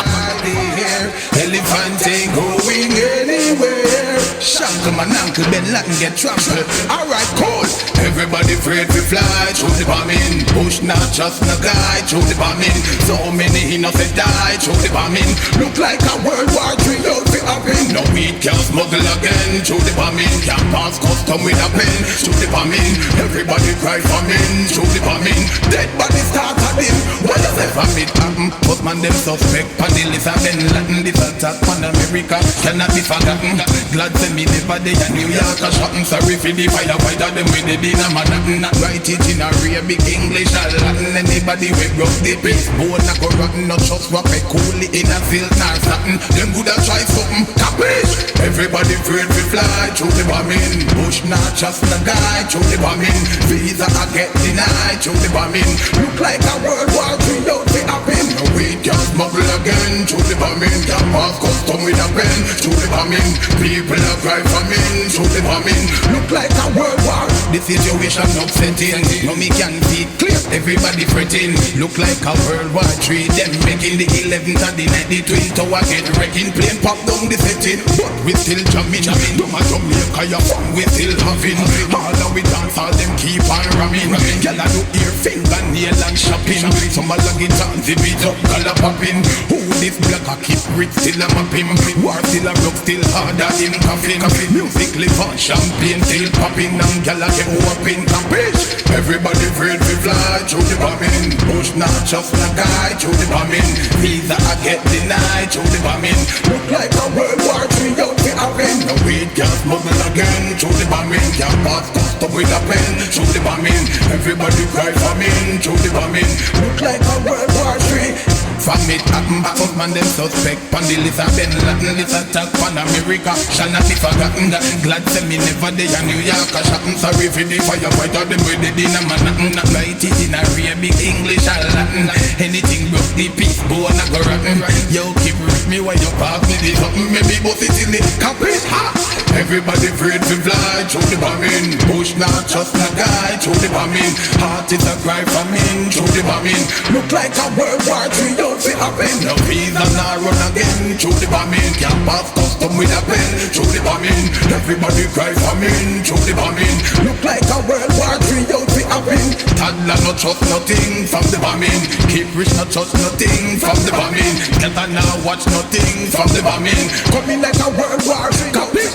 Elephant ain't going anywhere. Shankle man, uncle Ben Latin get trampled. Alright, cool. Everybody afraid to fly through the bombing. Push not just no guy through the bombing. So many innocent die through the bombing. Look like a World War III out the happen. No weed can smuggle again through the bombing. Can't pass custom with a pen through the bombing. Everybody cry famine through the bombing. Dead body start him. What does ever meet happen? Postman them suspect. Panel is a Ben Latin. This attack on America cannot be forgotten. Glad say me never day in New York or shopping. Sorry for the firefighter, them with the dinner man. Not write it in a real big English or Latin. Anybody we broke the pace, board not go rotten. Not just rock it coolly in a field nor something. Them coulda try something, capish. Everybody afraid to fly through the bombing. Bush not just the guy through the bombing. Visa I get denied through the bombing. Look like a World War III don't be happen. We can smuggle again through the bombing. Can pass custom with a pen through the bombing. People are cry famine through the bombing. Look like a World War. The situation upsetting. No me can see clear. Everybody fretting. Look like a World War III. Them making the 11th and the night. The twin tower get wrecking. Plane pop down the setting. But we still jamming. Don't a Jamaica your fun we still having. All of we dance all them keep on ramming. Gyal a do ear fingernail and shopping. Some a log it on the beat up color popping. Who this black a keep rich still a mapping. War still a rock still harder in coffin. Music live on champagne still popping. And gyal a get whopping capish. Everybody afraid to fly through the bombing. Bush not just a guy through the bombing. Visa I get denied through the bombing. Look like a World War III out the happen. No weed can smuggle again through the bombing. Can't pass custom with a pen through the bombing. Everybody cry famine through the bombing. Look like a World War III. From it happen back up man them suspect. Pan the list of Ben Latin. This attack pan America shall not be forgotten. Glad say me never day in New York a shopping. Sorry for the firefighter them with the dinner man. Not write it in a real big English or Latin. Anything broke the peace bone a go rotten. Yo keep with me while you pass me this something. Maybe both it in the capish ha. Everybody afraid to fly through the bombing. Bush not just a guy through the bombing. Heart is a cry famine through the bombing. Look like a World War III don't see happen. No visa not run again through the bombing. Can't pass custom with a pen through the bombing. Everybody cry famine through the bombing. Look like a World War III don't see happen. Toddler not trust nothing from the bombing. Keep rich not trust nothing from the bombing. Get a now watch nothing from the bombing. Coming like a World War III copy.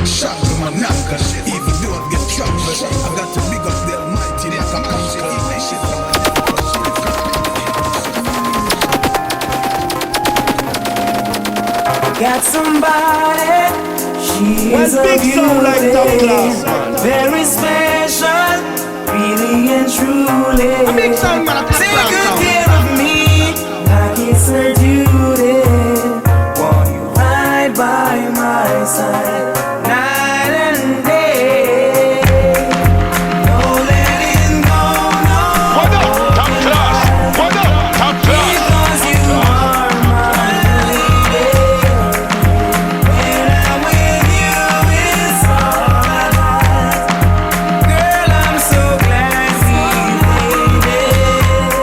Shot to my knock, even though I get trouble. I got to big up the Almighty. They can come to ignition. Got somebody, she is a beauty, very special, really and truly. Take good care of me, like it's her duty. Want you right by my side, night and day. No letting go, no. What up, top class? What up, top class? Because you are my lady. When I'm with you, it's all I got. Girl, I'm so glad, see, baby.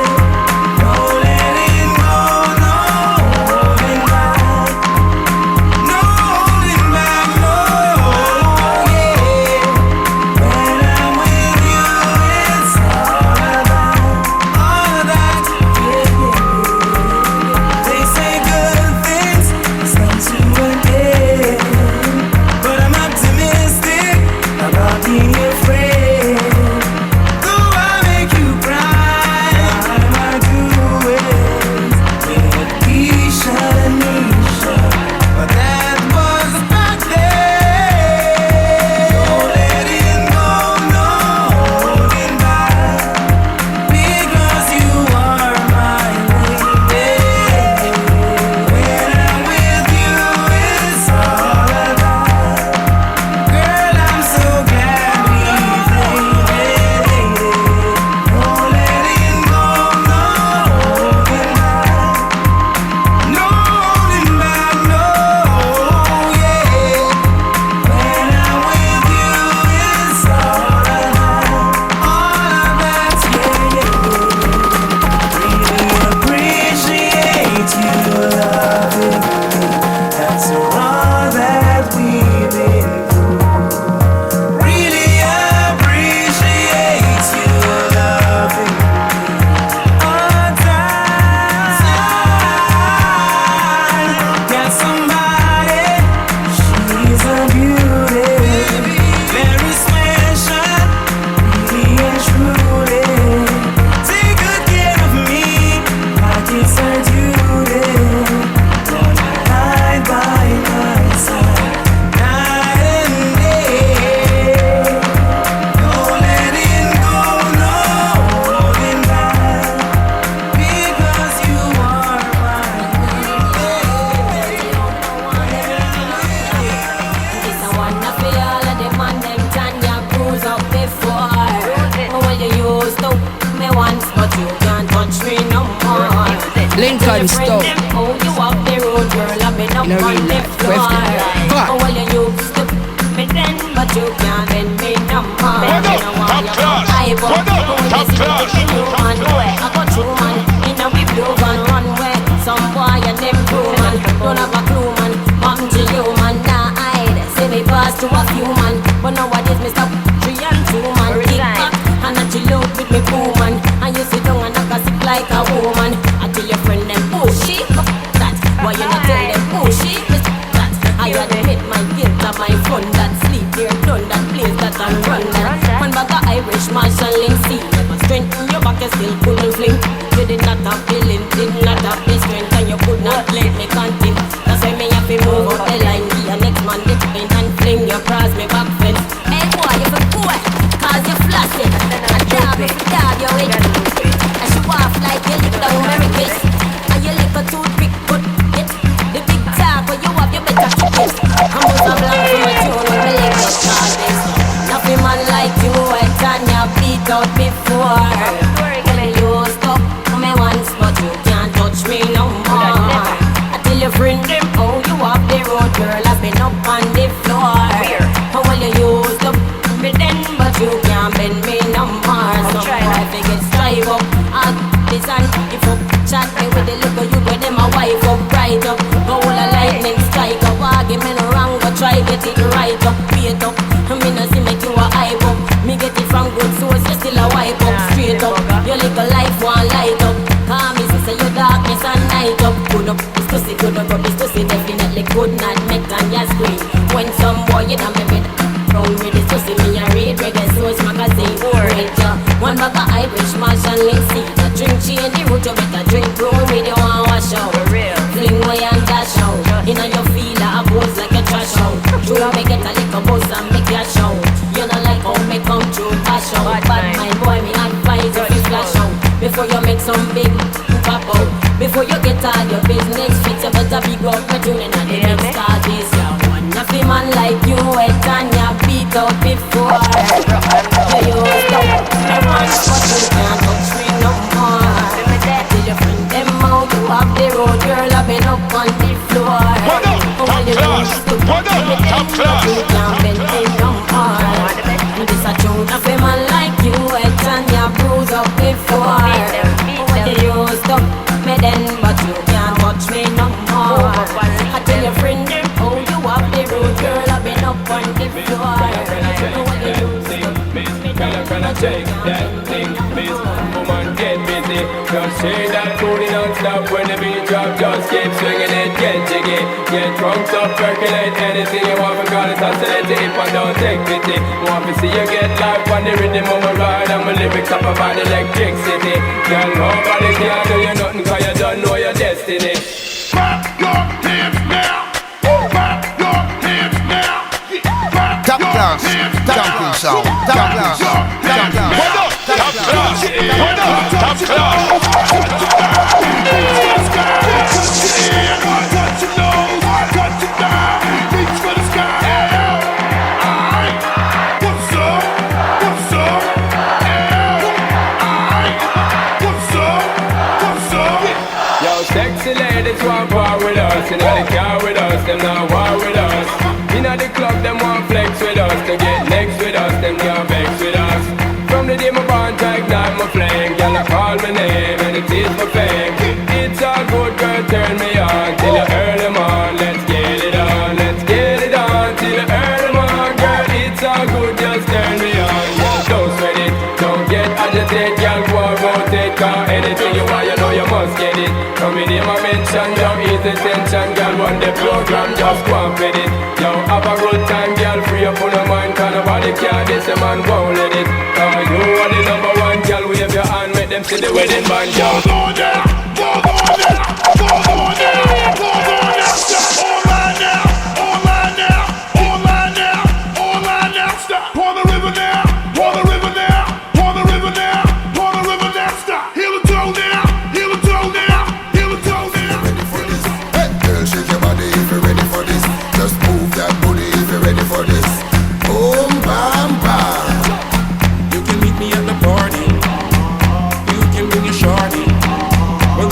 Lincoln Stone. In a real life, Quest them. But you can't bend me no more. I got two man in a big blue van runway. Some boy and them crew man don't have a clue man. Mom to you man, nah hide. Say me pass to a few man, but nowadays me stop 3 and 2 man. Kick back and I chill out with me boo man. And you sit down and I gossip like a woman. I tell your friend them pushy that. Why you not tell them pushy that? I admit my guilt and my fun that sleep there done that place that I run that. Man back a Irish marshalling sea. Never strengthen your back and still couldn't fling. You did not have feeling, did not have the strength, and you could not let me continue. That's why me have to move up the line. Be a next man dip in and fling you cross me back fence. Hey boy, you for boy, cause you flossing. I dab you, you wait. And she off like you lick down Mary Kiss. And you lick a toothpick, but it. The big talk where you have, you better keep it. I'm most of black from a tune when me lick your charges. Nothing man like you, I turn your beat out before. When you stop me once, but you can't touch me no more. I tell your friend them, oh you up the road, girl, I've been up on the floor. How will you use up me then, but you can't bend me no more. Some boy figure strive up, and this and if up, chat me with the little you with them a wife up, right up. Go all a lightning strike up, argument wrong, but try get it right up, wait up. I mean I see make you a hype up. Me get it from good source, you still a wipe up, straight up. Your little life one light up. Call me sister, your darkness and night up. Good up, it's to see, good up, it's to see. Definitely could not make on your screen. When some boy you done me with wrong with it to see me a read reggae source magazine. Right, one bag of Irish marshalling sea. The drink change the route, you better drink brown with you want wash out. Fling away and dash out. Inna your feeler, a pose like a trash out. True, me get a little buzz and make you shout. You know like how me come through dash out. Bad my boy, me advise if you flash out. Before you make some big pop out. Before you get all your business fixed, you better be up my tuning and the next start is ya. One nothing man like you, wet and ya beat out before. You stop me once, but you can't touch me no more. Till your friend them out, you have the road, girl, I've been up on the floor. Top class, you can't bend me no more. This a tune of a man like you, wet and ya bruise up before. You stop me then, but you can't touch me no more. I tell your friend, oh you have the road, girl, I've been up on the floor. Can I take that thing, please? Woman, get busy. Just shake that booty non-stop. When the beat drop, just keep swinging it. Get jiggy, get drunk, stop, percolate. Anything you want, because it's oscillating. If I don't take pity, want to see you get life on the rhythm of my ride. And my lyrics up about electricity. Girl, nobody can do you nothing, cause you don't know your destiny. Clap your hands now. Clap your hands now. Top class, jumping sound. Top class, top class. Top class, top class. Touch your nose, touch your thigh, reach for the sky. Alright, what's up? What's up? Alright, what's up? What's up? Yo, sexy ladies want war with us. You know they car with us, them not war with us. Inna the club, them want flex with us. To get next with us, them can't vex with us. From the day my bond to ignite my flame, girl I call my name and it is my fame. It's all good, girl, turn me on till you earn them on. Let's get it on, let's get it on till you earn them on, girl. It's all good, just turn me on. Girl, don't sweat it, don't get agitated, girl. Go and rotate, cause anything you want, you know you must get it. Come in here, my mention, don't ease the tension, girl. Run the program, just go and fit it. Yo, have a good time, girl. Free up on your mind, cause nobody care. This a man won't let it. Cause you are the number one, girl. Wave your hand, make them see the wedding band, yo. Go on there, go on there, go on there, go on there. Stop online now, online now, online now, online now. Stop on the river now, on the river now, on the river now, on the river now. Stop. Heel the toe now, heel the toe now, heel the toe now. Ready for this? Hey, girl, shake your body if you're ready for this. Just move that booty if you're ready for this. Boom, bam, bam. You can meet me at the party. You can bring your shorty. Well,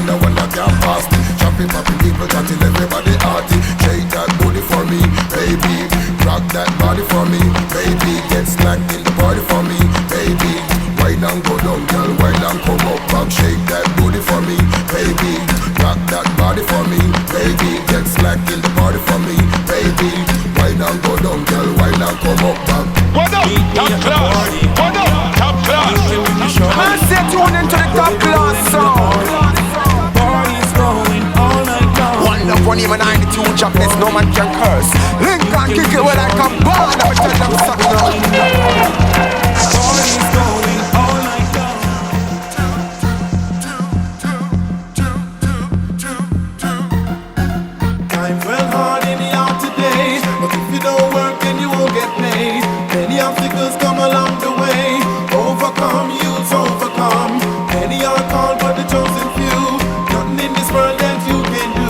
me no one that can pass me. Chopping, popping people, chatting everybody hearty. Shake that booty for me, baby. Rock that body for me, baby. Get slack in the party for me, baby. Wine and go down, girl, wine and come up back. Shake that booty for me, baby. Rock that body for me, baby. Get slack in the party for me, baby. Wine and go down, girl, wine and come up back. What up, top class? What up, top class? Man, stay tuned into the top class sound. Party's going all night long. One love, one even 92 jobless, no man can curse. Link and kick it when I come born. I'ma tell them something now. Party's going all night long. Time's well hard in the out today, but if you don't work then you won't get paid. Many obstacles come along the way. Overcome, youths overcome. Many are called but the chosen few. Nothing in this world that you can do.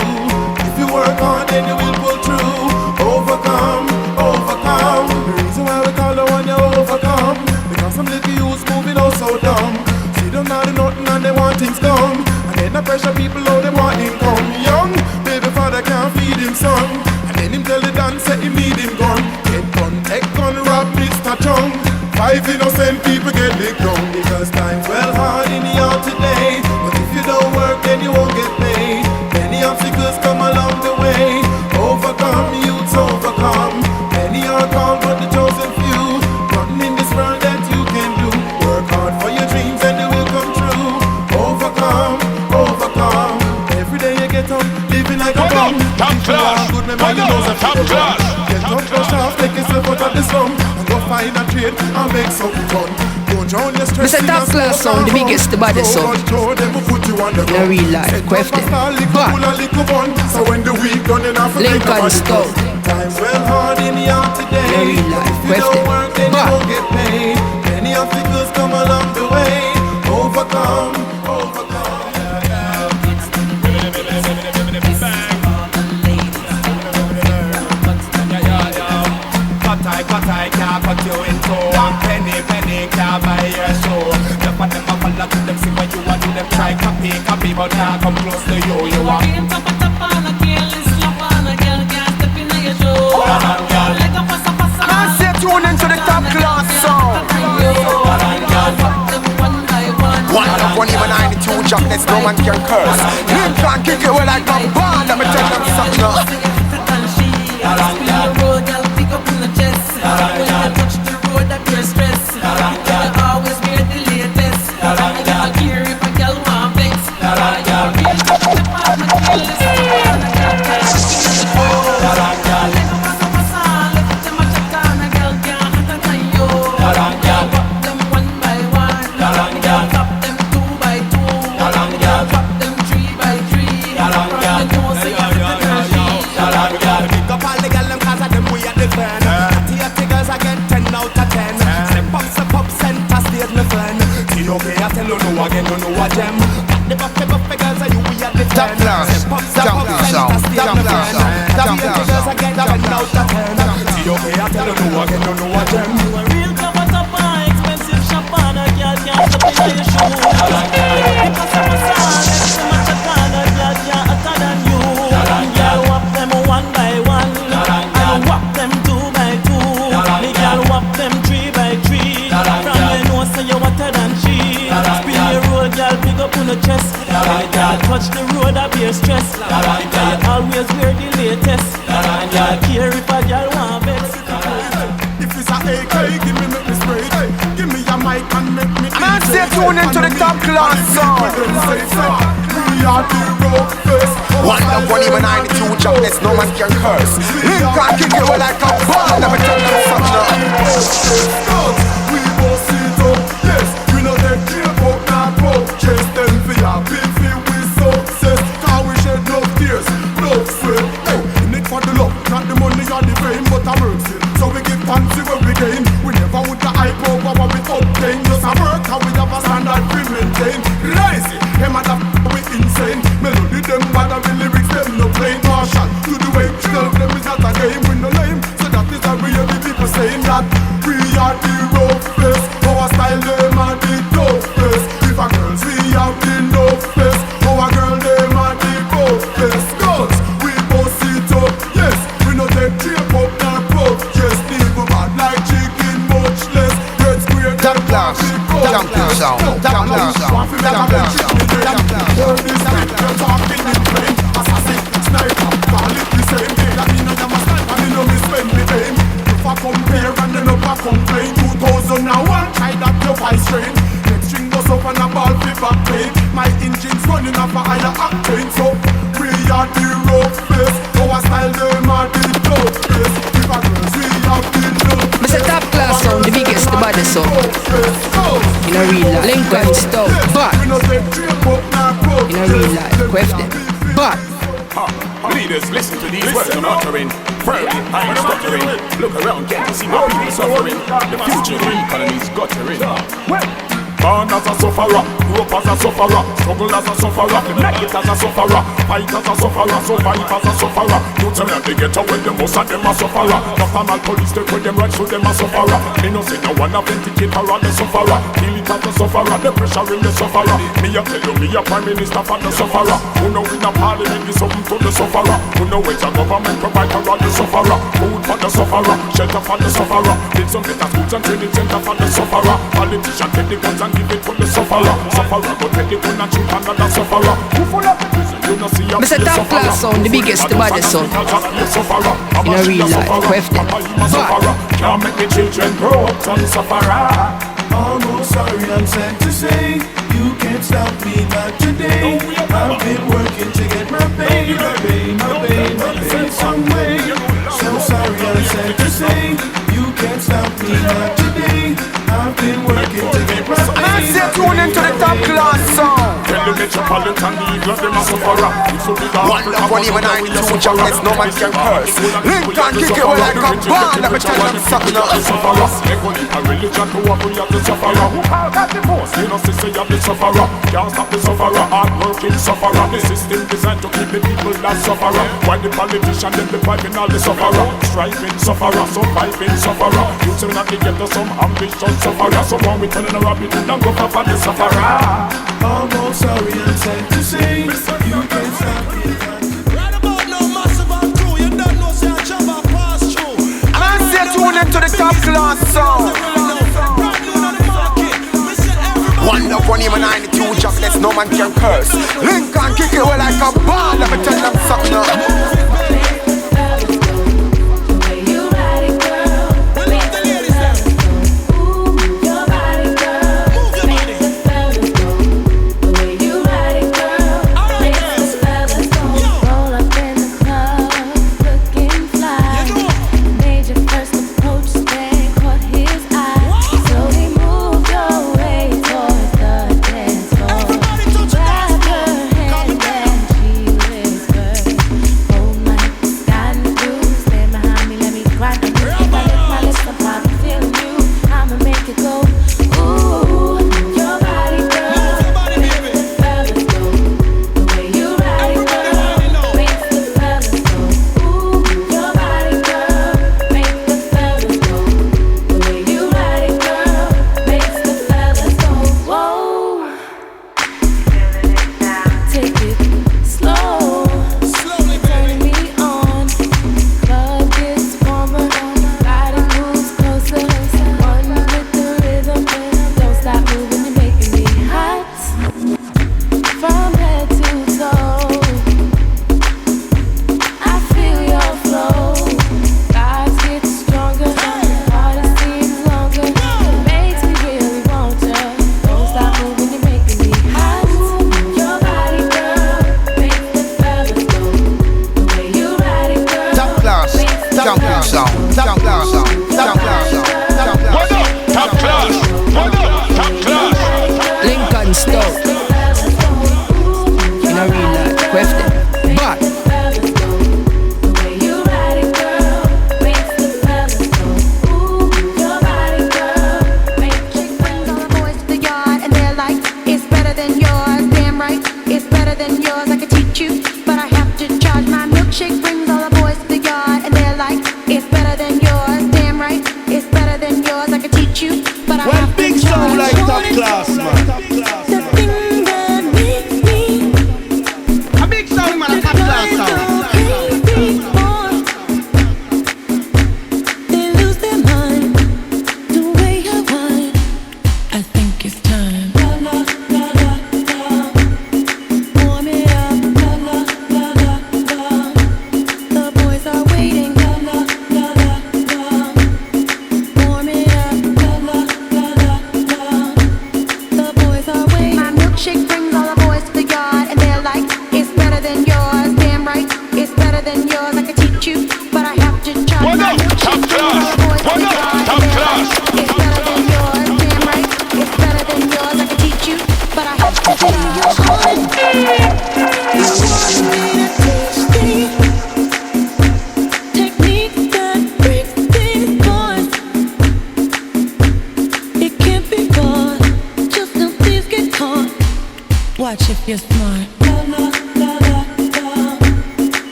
If you work hard then you will pull through. Overcome, overcome. The reason why we call the one you overcome, because some little youths moving oh so dumb. See them not do nothing and they want things come. And then the pressure people oh they want income. Young, baby father can't feed him son. And then him tell the dance say him need him gun. Get gun, take gun, rob Mr. Chung. 5 innocent people get licked down. Because time's well hard in the yard today, but if you don't work then you won't get paid. Many obstacles come along the way. Overcome, youths overcome. Many are called but the chosen few. Nothing in this world that you can do. Work hard for your dreams and they will come true. Overcome, overcome. Every day you get up, living like a bum. Top class. Good memory, you know Top class. Get up, brush off, take yourself out of the slum. Go find a trade and make something done. Don't drown your stress. Mr. Top Class sound, the biggest, the baddest sound. In a real life, quaff them. So when the week done, you have to Lincoln Stone. Time's well hard in the out today. In a real life, If you quaff don't them. work, then you won't get paid. Many obstacles come along the way. Overcome, overcome. Cut I can't cut you into one penny can't buy your soul. The part them a follow to them, see what you want, do them try copy, but can't come close to you. You want Tap on a girl, slap on a girl, can't step in your show. Like a passa. Man, stay tuned into the top class sound. One love, one even 92 jobless, no man can curse. Link and kick it when I come born. I'ma tell them something now. Pick up in the chest. When you touch the road, that you're stressed. You always wear the latest. I don't care if a girl want vex. Again, you know what gem. The buffet girls are you we are the top class, top class, top class, top class. Again, 10 out of 10. See okay, I tell you no again, you know what gem. You a real cover topper, expensive shopper, a girl can't step in your shoe. Because I'm a son, every much a ton, a girl can't hotter than you. Girl whop them one by one, and whop them 2 by 2. The girl whop them 3 by 3. From the nose say you hotter than she. Girl, pick up on the chest. Girl, touch the road, I be a stress. Girl, always wear the latest. And girl, care if a girl want vex. If it's a AK, give me make me spray. Give me a mic and make me. Man, stay tuned into the top class sound. We are the road first. One love, one even 92 jobless, no man can curse. Link and kick it when I come born. I'ma tell them something now. We both see it up, yes. We know they care about not broke. Chase them for your beefy with success. Cause we shed no tears, no sweat. Hey, in it for the love, not the money or the fame, but a mercy. So we give thanks to what we gain. We never would the hype over what we obtain. Just a work how we have a standard we maintain. Crazy, them a we insane. Melody them bad and the lyrics them no plain. Marshall, to the way, tell them is not a game. We no lame, so that is a real are the roughest. Our style them are the toughest. If a girls we have the love. Mr. Top Class sound, the biggest, the baddest sound. In a real life, Lincoln Stone, but in a real life, quest them, but. Leaders, listen to these words I'm uttering. Firmly, I'm stuttering. Look around, can't you see my people suffering? The future of the economy's guttering. Born as a sufferer, grew up as a sufferer, struggle as a sufferer, make it as a sufferer, fight as a sufferer, survive as a sufferer. You tell me they get away, the most of them a sufferer. Doctor man, police, they put them right, so them a sufferer. Me no say no one a vindicator or the sufferer. Feel it as a sufferer, the pressure in the sufferer. Me a tell you, me a prime minister for the sufferer. Who know in a parliament is something to the sufferer. Who know which a government provider or the sufferer. Food for the sufferer, shelter for the sufferer. Did some better schools and training center for the sufferer. Politician take the guns and give it to the sufferer. Sufferer go take the gun and shoot another sufferer. Who full of the prison, you know see a Mr. Top Class sound, the biggest, the baddest sound. In a real life, quest them, but. Can't make the children grow up on sufferer. Almost sorry I'm sad to say, you can't stop me not today. I've been working to get my pay, my pay, my pay, my pay some way. So sorry I'm sad to say, you can't stop me not today. I've been working to get my pay. I say tune into the Top Class song. Tell the metropolitan eagle them a sufferer. One love, one even I two jackets, no man can curse. Lincoln kick it like a ball, let me tell them something else. A religion to what we have the sufferer. Who call that the most? You know, sister, you have the sufferer. Can't stop the sufferer, hard working sufferer. The system designed to keep the people that sufferer. While the politician them depriving all the sufferer. Striving sufferer, surviving sufferer. You tell not to get to some ambitious sufferer. So when we turning a rabbit, don't go for the sufferer. Almost sorry I'm sad to say, you can't stop me. Right about now, massive and crew, you don't know say I jump and pass through. I say tune into the Top Class song. One love, one even 92 chocolates, no man can curse. Lincoln kick it like a ball, let me tell them something else. Grab her hand and she will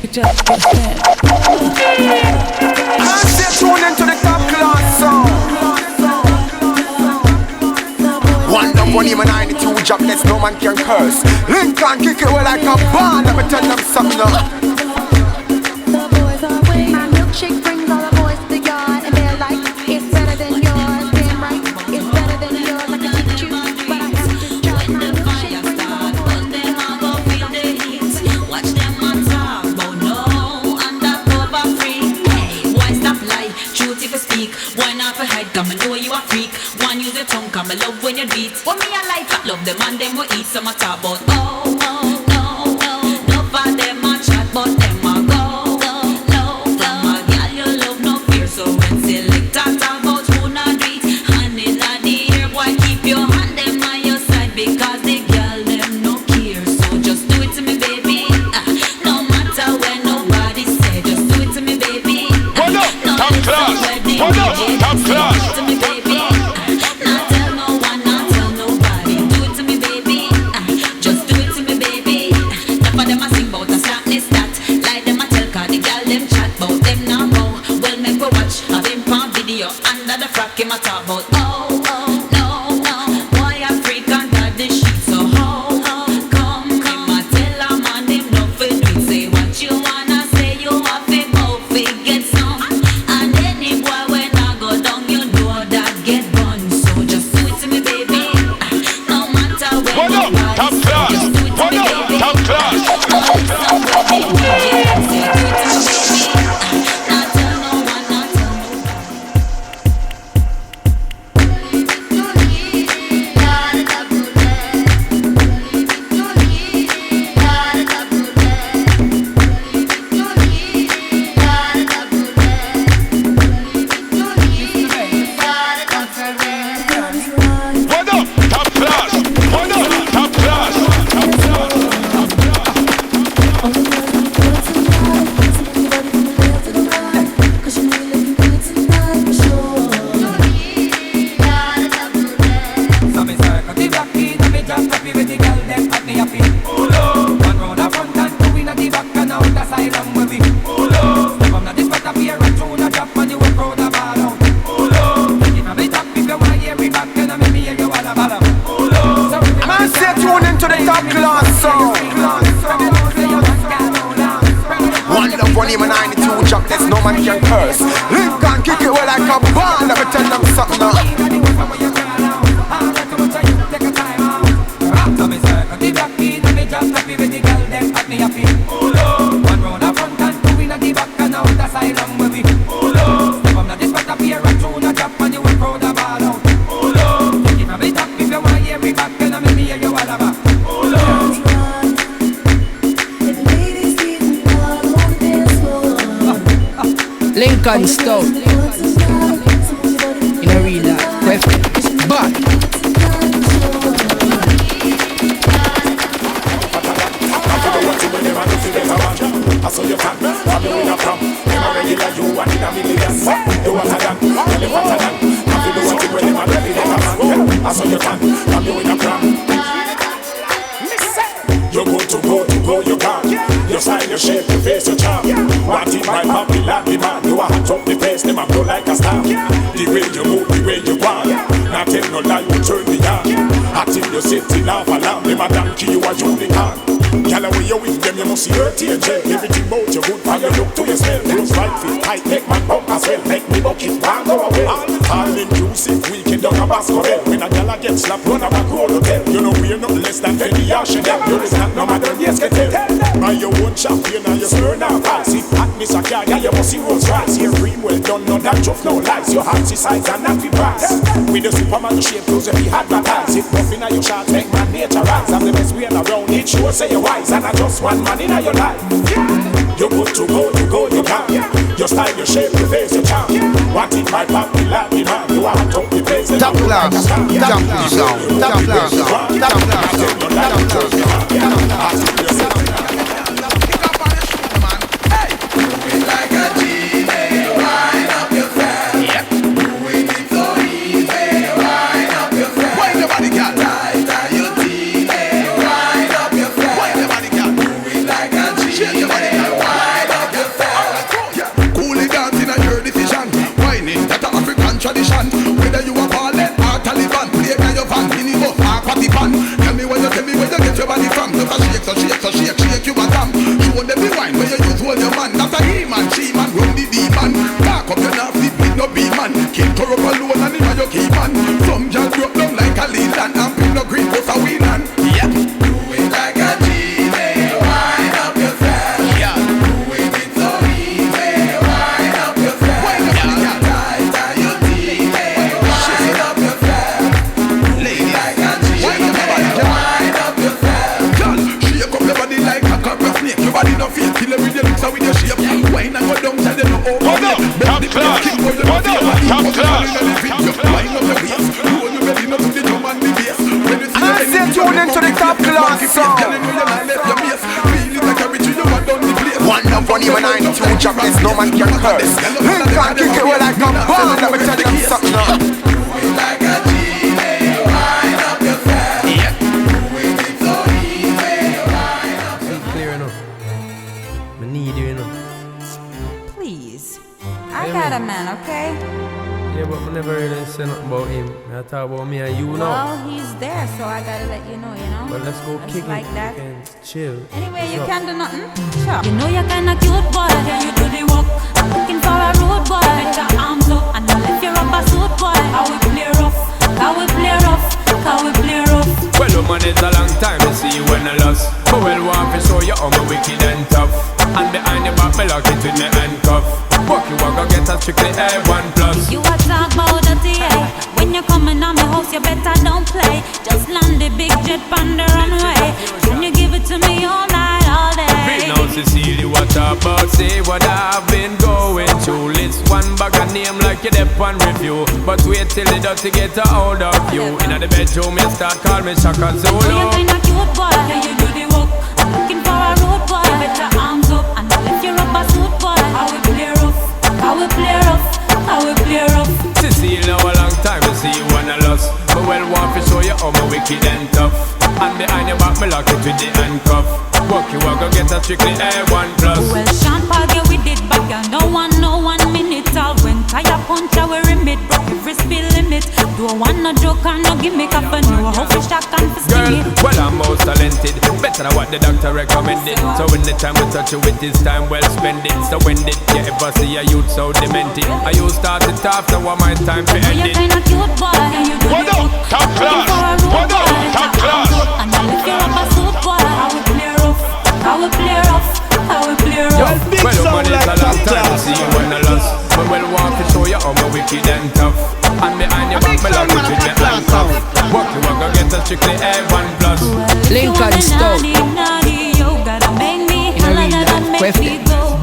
just that. I stay tuned into the top class song. One love, one even 92 jobless, no man can curse. Lincoln kick it well like a ball. Let me tell them something now. The boys are waiting. My milkshake brings all the boys to the yard, and they're like, it's better than yours. Damn right, it's better than yours. I can teach you, but I have to try. My milkshake brings all the boys to the yard. Watch them on talk, but no undercover free. Hey, why stop lie? Truth if you speak, why not for head? Come and know you a freak. One use your tongue, come and love when you beat. What me I like? Love them and them will eat some talk about. Oh, oh, no, no, no for them a chat, but them a go, go, no. From a girl you love no fear, so when select talk about who not do it, hand in the air, boy keep your hand them on your side because the girl them no care. So just do it to me, baby. No matter when nobody say, just do it to me, baby. Hold up, top class. Hold up, top class. Do it to me, baby. Not tell no one, not tell nobody. Do it to me, baby. Just do it to me, baby. Enough of them a sing bout a slackness that. Like them a tell cause the girl them chat bout them now go. Well make we watch have him on video under the frack him a talk about. Oh, oh, no, no. Boy a freak and got the shit so ho, ho. Come, him a tell a man him no fit do it. Say what you wanna say, you have to both get some. And any boy when I go down, you know that get bun. So just do it to me, baby. No matter when Hold up, top class. just do it to Hold me, up, baby. top class. Somebody DJ say do it to me, baby. Not tell no one, not tell no one. Hold up, top class. Hold up, top class. So me circle the block in and me just happy with the girl them at me happy. One round the front and two in the back and out the side and we be. Step on the spot up here and through the drop and you will throw the ball out. If I be top if you wanna hear me back then I make me hear you all a ball out. Man, stay tuned into the top class song. One love, one even 92 jobless, no man can curse. Lincoln kick it well like a ball. Let me tell them something now. So me circle the block in and me just happy with the girl them at me happy. One round the front and two in the back and out the side and we be. Step on the spot up here and through the drop and you will throw the ball out. If I be top if you wanna hear me back then I make me hear you all a back. Lincoln Stone. In a real life. But I saw your fan, I'm doing a prom. I'm a regular, you are in a million. You are a damn, tell me what a damn. I'm doing what you will, I'm a regular man. I saw your fan, I'm doing a prom. You're good to go, you can. Your style, your shape, your face, your charm. What in my puppy, land man. You are hot up the place, them a blow like a star. The way you move, the way you want. Now tell no lie, you turn me on. Hot in your city, laugh alarm. Them a donkey, you a unicorn. Girl, away you with them, you must see your tear gel. Everything about you good, and you look to your smell. Close right fit tight, make man bump as well. Make me bucket, one go away. All inclusive, weekend down a basketball. When a girl get slapped, run a back roll hotel. You know we're not less than Fendi or Chanel. You is not no matter, yes, get tell. Buy your own champion and you slur now fast. If hot miss a car, yeah, you must see Rolls Royce. Here cream well done, no that chuff, no lies. Your heart's the size and not the price. With the Superman shape, clothes if you had my eyes. If nothing on your shot, make man nature rise. I'm the best way around it, sure say you're wise. And I just one man in your life. You're good to go, you can. Your style, your shape, your face, your charm. What in my pop, we love me, man. You are top the place. Top class, top class, top class, top class. Like a genie, wind up your fan. Doing it so easy, wind up your fan. Wind your body, girl. Tight are your teeny, wind up your fan. Wind your body, girl. Do it like a genie, wind man. That's a he-man, she-man, run the demon. Back up your nasty beat, no be man. Kill Toro alone and in your key man. Some girl broke down like a leland and pin no green was a winner. Yep. Do it like a G, wind up yourself. Yeah. Doing it so easy, wind up yourself. Wind up yourself. Tie your teeth, wind up yourself. Lady like a G, wind up yourself. Girl, shake up your body like a cobra snake. Your body no feel, kill every day looks with your shape. Wine and go down, tell them no over. Top class, top class. Wine up your waist, roll your belly up to the drum and the bass. When you see your belly, tune into the top class song. One love, one even 92 chocolate, no man can curse. Link and kick it well like a ball. Let me tell you something now. Like a G, wind up yourself. Yeah. Doing it so easy, wind up yourself. Clear enough. I need you enough. Please. I got a man, okay? Yeah, but I never really say nothing about him. I talk about me and you now. Well, he's there, so I gotta let you know, But let's go Just kick like it. that. We can chill. Anyway, you What's up? can't do nothing. Sure. You know you're kinda cute, boy. Can you do the work? I'm looking for a road boy. Put your arms up and I'll lift your rubber suit, boy. How we play rough, how we play rough, how we play rough. Well, woman, it's a long time to see you when I lost. But well, want to show you how me wicked and tough. And behind the back, me lock it with me handcuff. Fuck you, I go get a strictly A1+. You are talk about the TA. When you're coming on my house, you better don't play. Just land the big jet on the runway. Can you give it to me all night, all day? Right now, Cecilia, what about? Say what I've been going through. List one bag of name like you dep on review. But wait till the dirty get a hold of you. In the bedroom, you start call me Shaka Zulu. You're kinda cute, boy. Can you do the work? I'm looking for a road boy. Put your arms up and I'll lift your rubber suit, boy. How we play rough, how we play rough, how we play rough. Cecilia, a long time to see you when I lost. But well, want to show you how me wicked and tough. And behind your back, me lock it with the handcuff. Walk you, I go get a strictly A1+. Well, Sean Paul, get with it, but girl, no one minute. All when tire punch, I will remit. Broke every speed limit. Don't want no joke and no gimmick. I know how to shock and to Girl, sting it. well, I'm most talented. Better than what the doctor recommended. So when the time we touch you with this time, well spend it. So when did you ever see a youth so demented? I you started off, now my time to end You're it. kinda cute, boy. Can you do the work? Top class. What up? Top class. And I lift your rubber suit, boy. How we play rough, how we play rough, how we play rough. Well, woman, it's a long time to see you when I lost. But well, want to show you how me wicked and tough. And behind your back, me lock it with your handcuff. Walk you, I go get a strictly A1+. Lincoln Stone. You gotta make me holler, gotta make me go.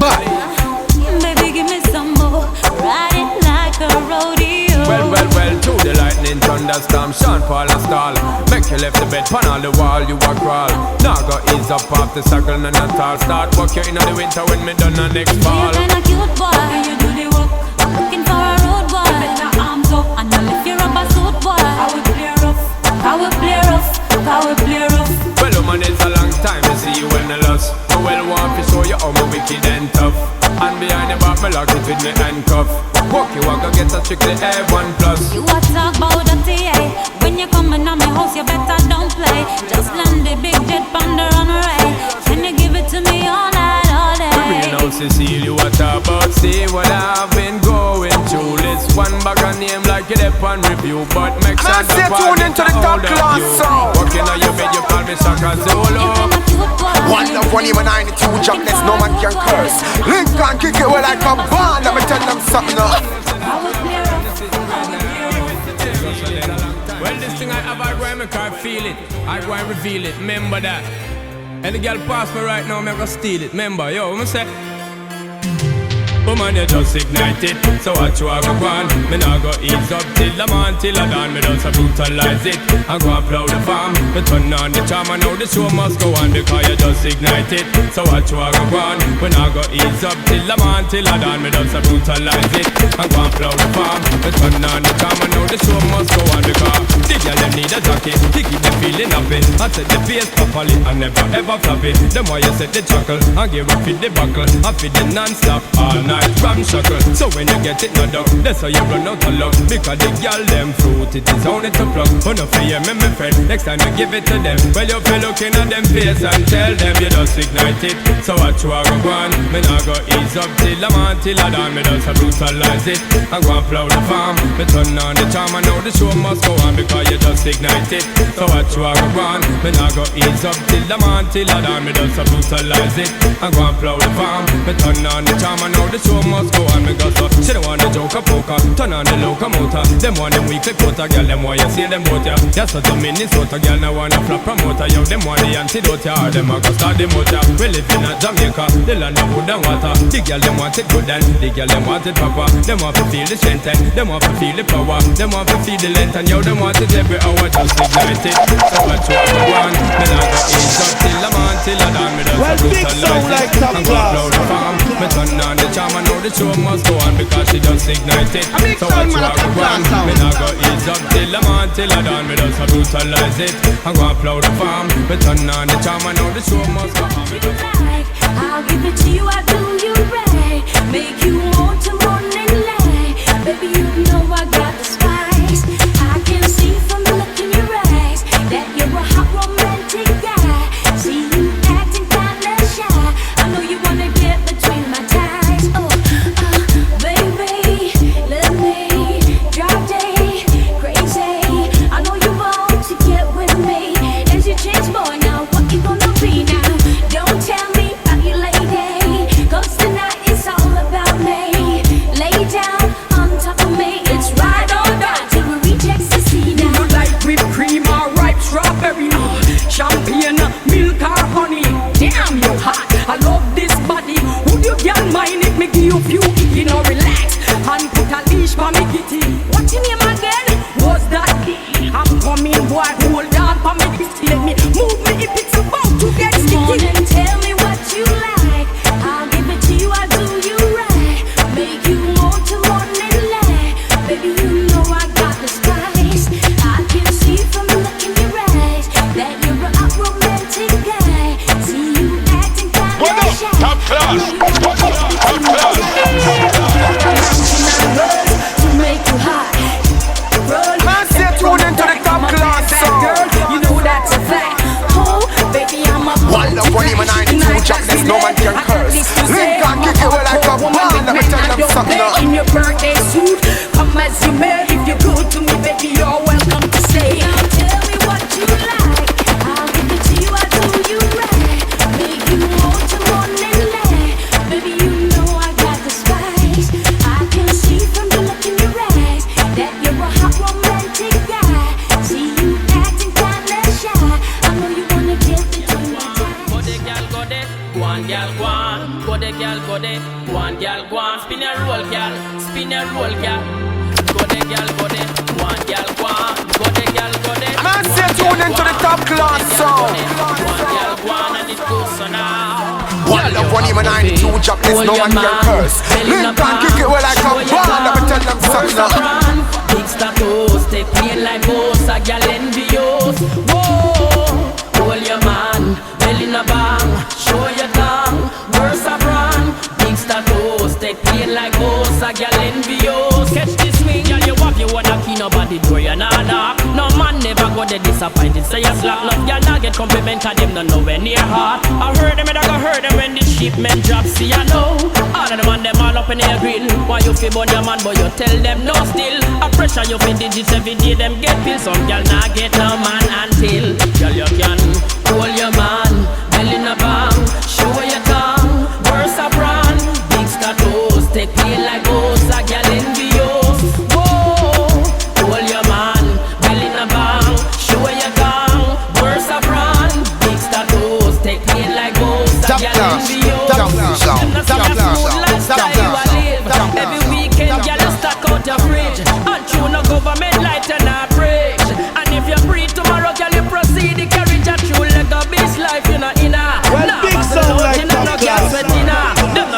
Baby, give me some more. Ride it like a rodeo. Well, through the lightning, thunderstorm, Sean Paul and stall. Make you left the bed, pan on the wall, you a crawl. Now go ease up off the circle and a tall. Start work you in the winter when me done the next fall. You're kinda cute, boy. Can you do the work? I'm looking for a road boy. Put your arms up and I'll lift your rubber suit, boy. How we play rough, how we play rough, how we play rough. Well, woman, it's a long time to see you when I lost. But well, want to show you how me wicked and tough. And behind the back, me lock it with me handcuff. Walk you, I go get a strictly A1+. You a talk about the TA. When you coming on my house, you better don't play. Just land the big jet on the runway. Can you give it to me all night, all day? You know, Cecilia, what about? See what I've been going through. List one bag of name like you dep on review. But make sure Man, stay tuned into the top class song. Walking on your bed, you call me Shaka Zulu. One love, one even 92 chocolate, no man can curse. Link and kick it well like a ball. Let me tell them something now. Well, this thing I have, I go and make her feel it. I go and reveal it, remember that. And the girl pass me right now, I'm gonna steal it. Remember, yo, what me say? Woman, you just ignite it. So what you are go on? Me nah go ease up till the man till I done. Me just brutalize it. I go and plow the farm. Me turn on the charm and now the show must go on because you just ignite it. So what you are go on? Me nah go ease up till the man till I done. Me just brutalize it. I go and plow the farm. Me turn on the charm and now the show must go on because the girl them need a jacket. To keep them feeling happy. I set the face properly and never ever flop it. Them why you set the chuckle and give up with the buckle. I feed the non-stop all night. ramshackle. So when you get it no done, that's how you run out of luck. Because the girl them fruit, it is only to pluck. Oh no fear me, my friend, next time you give it to them. Well you feel looking at them face and tell them you just ignite it. So what you are go on, me nah go ease up till I'm on till I done. Me just a brutalize it and go and plow the farm. Me turn on the charm and now the show must go on because you just ignite it. So what you are go on, me nah go ease up till I'm on till I done. Me just a brutalize it and go and plow the farm. Me turn on the charm and now the show must go on. Me go so she don't want the joker poker, turn on the locomotor. Them want them weekly quota, girl. Them want you see them both ya. Yes, so to Minnesota, girl. Now wanna flop promoter, yo. Them want the antidote ya. Them a go start the motor. We live in a Jamaica, the land of wood and water. The girl them want it good and the girl them want it proper. Them want to feel the strength and them want to feel the power. Them want to feel the length and yo. Them want it every hour, just ignite it. So what you want? Me nah go ease up till I'm on till I done. Me just a brutalize it and go blow the farm. Me turn on the charm and now the show must go on because she just ignite it. So what you want? Me nah go ease up till I'm on till I done. Me just a brutalize it and go and plow the farm. Me turn on the charm and now the show must go on. I'll give it to you, I'll do you right. Make you want to run and lie. Baby, you know I got the spice. I can see from the look in your eyes that you're a hot romantic guy. See you acting kinda shy. I know you wanna get between my thighs. Oh, baby, let me drop day crazy. I know you want to get with me. As you change, boy, now what you gonna be now? Don't tell me about your lady, 'cause tonight it's all about me. Lay down on top of me, it's ride or die till we reach ecstasy now. You like whipped cream or ripe strawberry, champagne, milk or honey. Damn, you hot, I love this body. Would you girl mind if me give you few you know, relax and put a leash for me kitty? What's your name again? What's that? I'm coming, boy, hold on for me kitty. Let me move me if it's about to get sticky. Come on and tell me what you like. I'll give it to you, I'll do you right. Make you want to run and lie. Baby, you know I got the spice. I can see from the look in your eyes that you're a romantic guy. See you acting kinda shy. Top class. Top class. To make you hot. Man, stay tuned into the top class song. Girl, you know that's a fact. Oh, baby, I'm a One love, one even 92 jobless, no man can curse. Link and kick it well like a band. Let me tell them something now. In your birthday suit, come as you may. If you're good to me, baby, you're welcome to stay. Now tell me what you like. I'll give it to you, I'll do you right. Make you want to run and lie. Baby, you know I got the spice. I can see from the look in your eyes that you're a hot romantic guy. See you acting kinda shy. I know you wanna get between my thighs. Go the gal, go the one gal, go on. Go the gal, go the one gal, go on. Spin a roll, gal. Spin a roll, gal. Go the gal, go the one gal, go on. Go the gal, go the. Man, stay tuned into the top class song. One gal, go on, and it goes so now. One love, one even 92 jobless, no man can curse. Link and kick it well like a band. Let me tell them something now. Big status, take pain like boss, a gal envious. Whoa, hold your man, belly in a bang, show your tongue, worse a brand. Big status, take pain like boss, a gal envious. Catch this swing, girl, you have you wanna key nobody door, you nah knock. No man never go there disappointed, say you slack. Love y'all not get compliment, cause them don't nowhere near heart. I heard them and I go heard them when the shipment drop, see I know. All of them and them all up in their grill. Why you feel burn your man, but you tell them no still. I pressure you for digits every day, them get pills. Some girl not get no man until. Girl, you can hold your man, belly in a bang, show your tongue, worse a brand. Big status, take pain like ghosts, a girl envious. Whoa, hold your man, belly in a bang, show your tongue, worse a brand. Big status, take pain like ghosts, a girl envious. Every weekend, girl, you stack out your fridge. And through no government light and a bridge. And if you breathe tomorrow, girl, you proceed the carriage. A true like a beast life, you know, in a. Well, big sound like top class, man.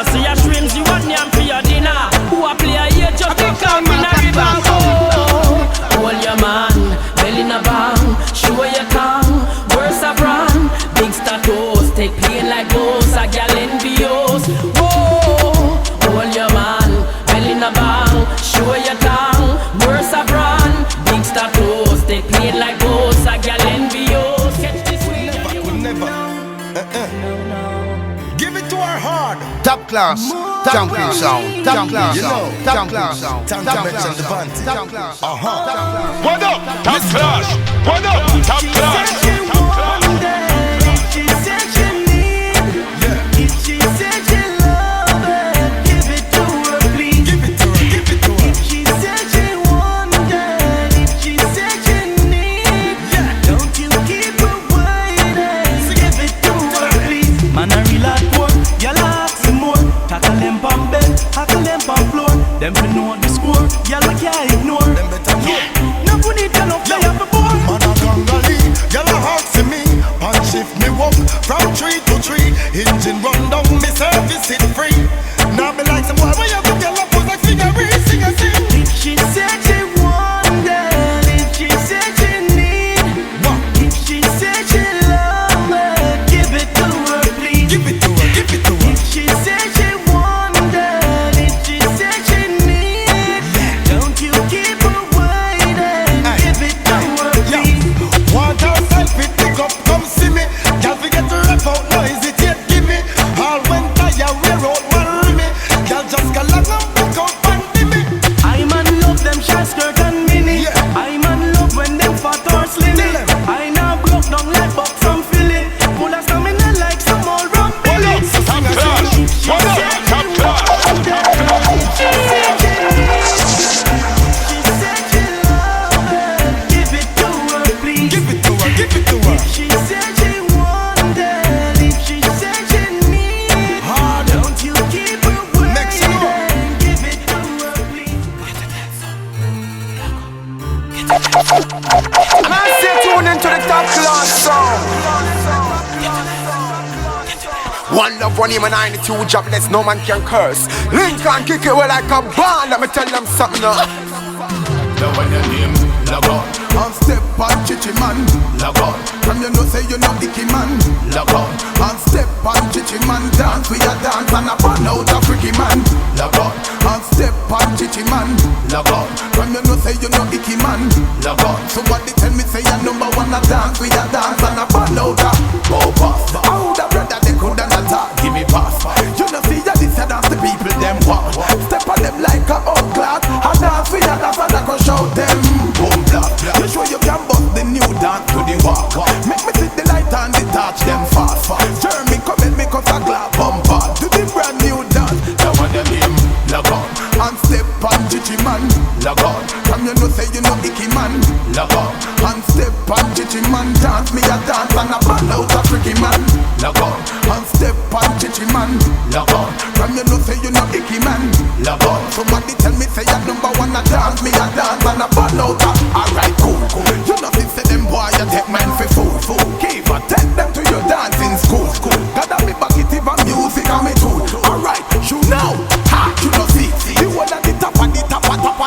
top class, champion sound, top class sound, top class sound, top class, top class. What up, top class? What up, top class? Them to know the score, y'all can't ignore. Them better know. No put it down, no play up the board. Man a gangali, y'all a hawk see me. And shift me walk from tree to tree. Engine run down, me service it free. Now me like some boy, when you go y'all a pose like figure, sing a sing. If she said she wanted, if she said she need, what? If she said she love me, give it to her, please. Give it to her, give it to her. If she said she wanted, if she said she need, don't you keep her waiting. Give it to her, please. Want herself it pick up, come see me. Y'all forget to rap out noise, it yet give me. All when tire wear out one me. Y'all just go long and back up and give me. I man love them short skirt and mini. I man love when them fat or slimmy. I now broke down like box from Philly. Full of stamina like some old rum Billy. Top class. What up, top class? Give it to her, please. Give it to her, give it to her. She said she wanted, if she said she need, don't you keep her waiting. Give it to her, please. And I say tune into the top class sound. One love, one aim, and 92 jobless, no man can curse. Lincoln kick it well like a ball, let me tell them something now. Now when your name, log on. And step on chichi man, Log on, from you know say you know icky man. log on, And step on chichi man, dance with your dance and a burn out a freaky man. log on, And step on chichi man, log on, from you know say you know icky man. log on. Somebody tell me say you number one a dance with your dance and a burn out a Go pass, how the brother they coulda not talk. give me pass. You know see ya this a dance the people them want. Step on them like a old clock. A dance with your dance and I go shout them. Boom, blah, blah. You sure you can bust the new dance to the walk. Make me see the light and the touch them fast. Jeremy come and make us a glad bumper to the brand new dance. Now when your name, log on, And step on chichi man, log on, from you know say you know icky man. log on, And step on chichi man, dance me a dance and a ball out a freaky man. log on, And step on chichi man, log on, from you know say you know icky man. log on. Somebody tell me say you number one a dance me a dance and a ball out a. Alright cool, cool. You know this say them boy you take man for fool. Keep a take them to your dancing school. Gotta be back it even music and me too. Alright, you know, ha, you know see. You one at the top of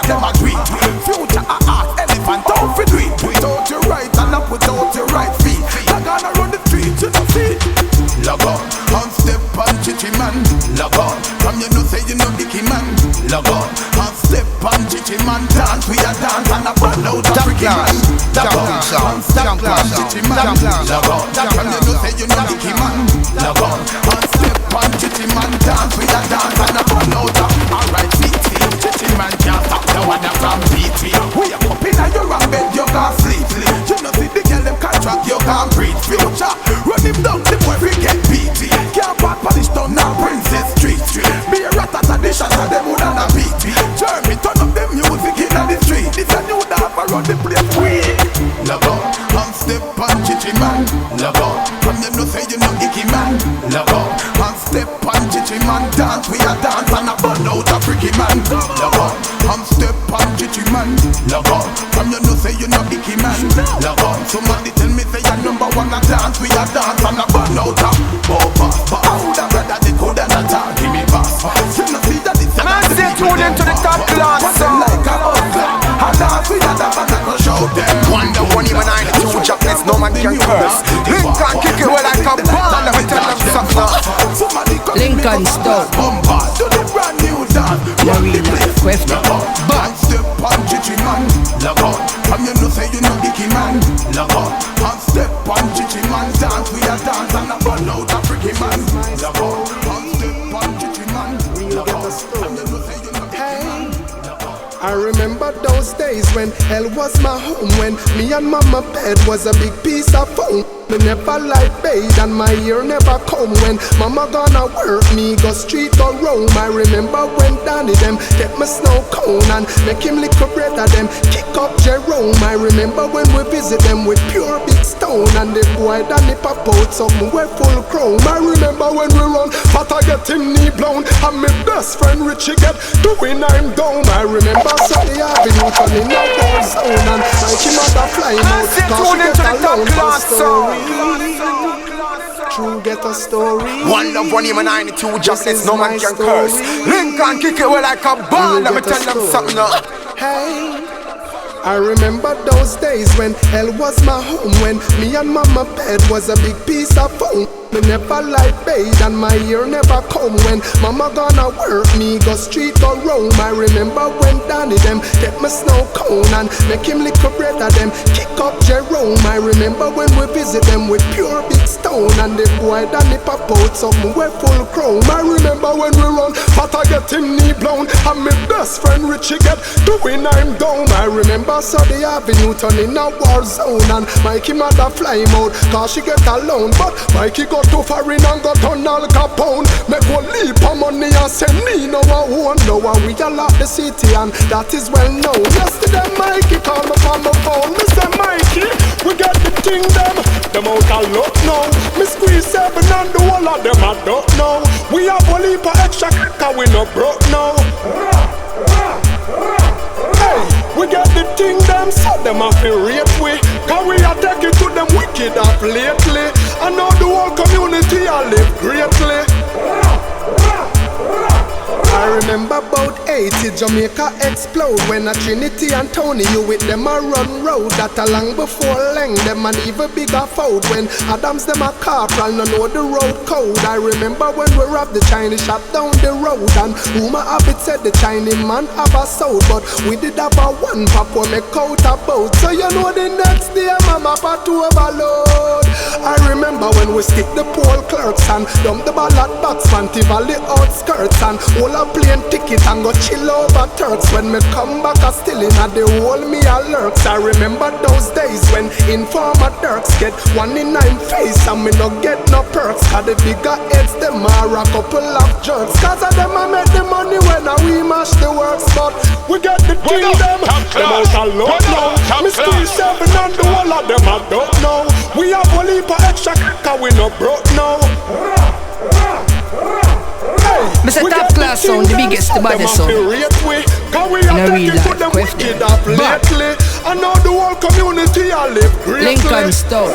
them a tweet. Future a art, elephant don't fit it. Put out your right and up put out your right feet. I gonna run the street, you know see. Log on, And step on chichi man, log on, from you know say you know icky man. log on, And step on chichi man, dance we a dance and a ball out a freaky man. Champion sound, And step champion on sound, chichi man, champion log on, from you know say you know icky man. log on. And step on chichi man, dance we a dance and a ball out a. Alright, see, chichi man can't stop the one that from beat me. We up in a your wrong bed, you can't sleep. You know see the girl them contract, you can't breathe. Future, run him down, the boy we get beat. Can't part polish down now Princess Street. Be a rat at a dish and them would not beat. Jeremy turn up the music in the street. This a new dance around the place. We Log on, and step on chichi man. log on, From you know say you know icky man. log on, And step on chichi man, dance we a dance and a burn out a freaky man. log on, And step on chichi man. log on, From you know say you know icky man. log on. Somebody tell me say you number one a dance we a dance and a burn out a bumper. But how the brother they coulda not talk, give me pass. You know see that it's a Man, stay tuned into the top class sound. like a old clock. A dance we a dance and I go show them. One love, one aim, and 92 jobless, no man can curse. Lincoln kick it well like a ball, let me tell them something now. Lincoln Stone. Bumper to the brand new dance. No real life question. But step on chichi man. Log on, From you know say you know icky man. log on, And step on chichi man, dance we a dance and a burn out a freaky man. log on, And step on chichi man. Hey, I remember those days when hell was my home, when me and mama bed was a big piece of foam. Me never like bathe and my ear never come. When mama gonna work, me go street or roam. I remember when Danny them get my snow cone and make him lick a bread of them, kick up Jerome. I remember when we visit them with pure big stone and the boy Danny pop out something we full chrome. I remember when we run, but I get him knee blown and my best friend Richie get doing I'm down. I remember Sunday Avenue turning a war zone and like him at a flying out cause she get alone for story. True get a story. One love, one human, 92 justice, no man can curse. Lincoln kick it away like a ball. Let me tell them something now. Hey, I remember those days when hell was my home, when me and mama bed was a big piece of foam. Me never like bathe and my ear never come. When mama gonna work, me go street or roam. I remember when Danny them get my snow cone and make him lick a bread of them, kick up Jerome. I remember when we visit them with pure big stone and the boy Danny pop out something we full chrome. I remember when we run, but I get him knee blown and my best friend Richie get doing I'm down. I remember Sunday Avenue turning a war zone and Mikey mother fly him out cause she get alone. But Mikey go too foreign and got on Al Capone. Make one leap of money and say me no one won't know. And we all lock the city and that is well known. Yesterday Mikey called me from the phone. Me say Mikey, we got the thing them out a lot now. Me squeeze 7 and the whole of them I don't know. We have a leap of extra cause we no broke now. Hey, we got the thing them so them have to rate we. Cause we are taking to them wicked up lately. I know the whole community I live greatly. I remember about 80 Jamaica explode when a Trinity and Tony you with them a run road. That a long before Leng them an even bigger fold. When Adams them a corporal no know the road code. I remember when we robbed the Chinese shop down the road and Uma Abbott said the Chinese man have a soul. But we did have a one pop when make out a boat. So you know the next day mama part to overload. I remember when we stick the poll clerks and dump the ballot box Fanti Valley outskirts and all a plane ticket and go chill over Turks. When me come back I still in at the whole me a lurks. I remember those days when informer Turks get 1 in 9 face and me no get no perks. Cause the bigger heads them are a couple of jerks. Cause of them I make the money when we mash the works. But we get the thing them out a lot now. Me squeeze 7 and the whole of them I don't know. We have a leap of extra cause we no broke now. Mr. Top Class Sound, the biggest, the baddest sound. In a real life, question. But I know the whole community I live greatly. Lincoln Stone.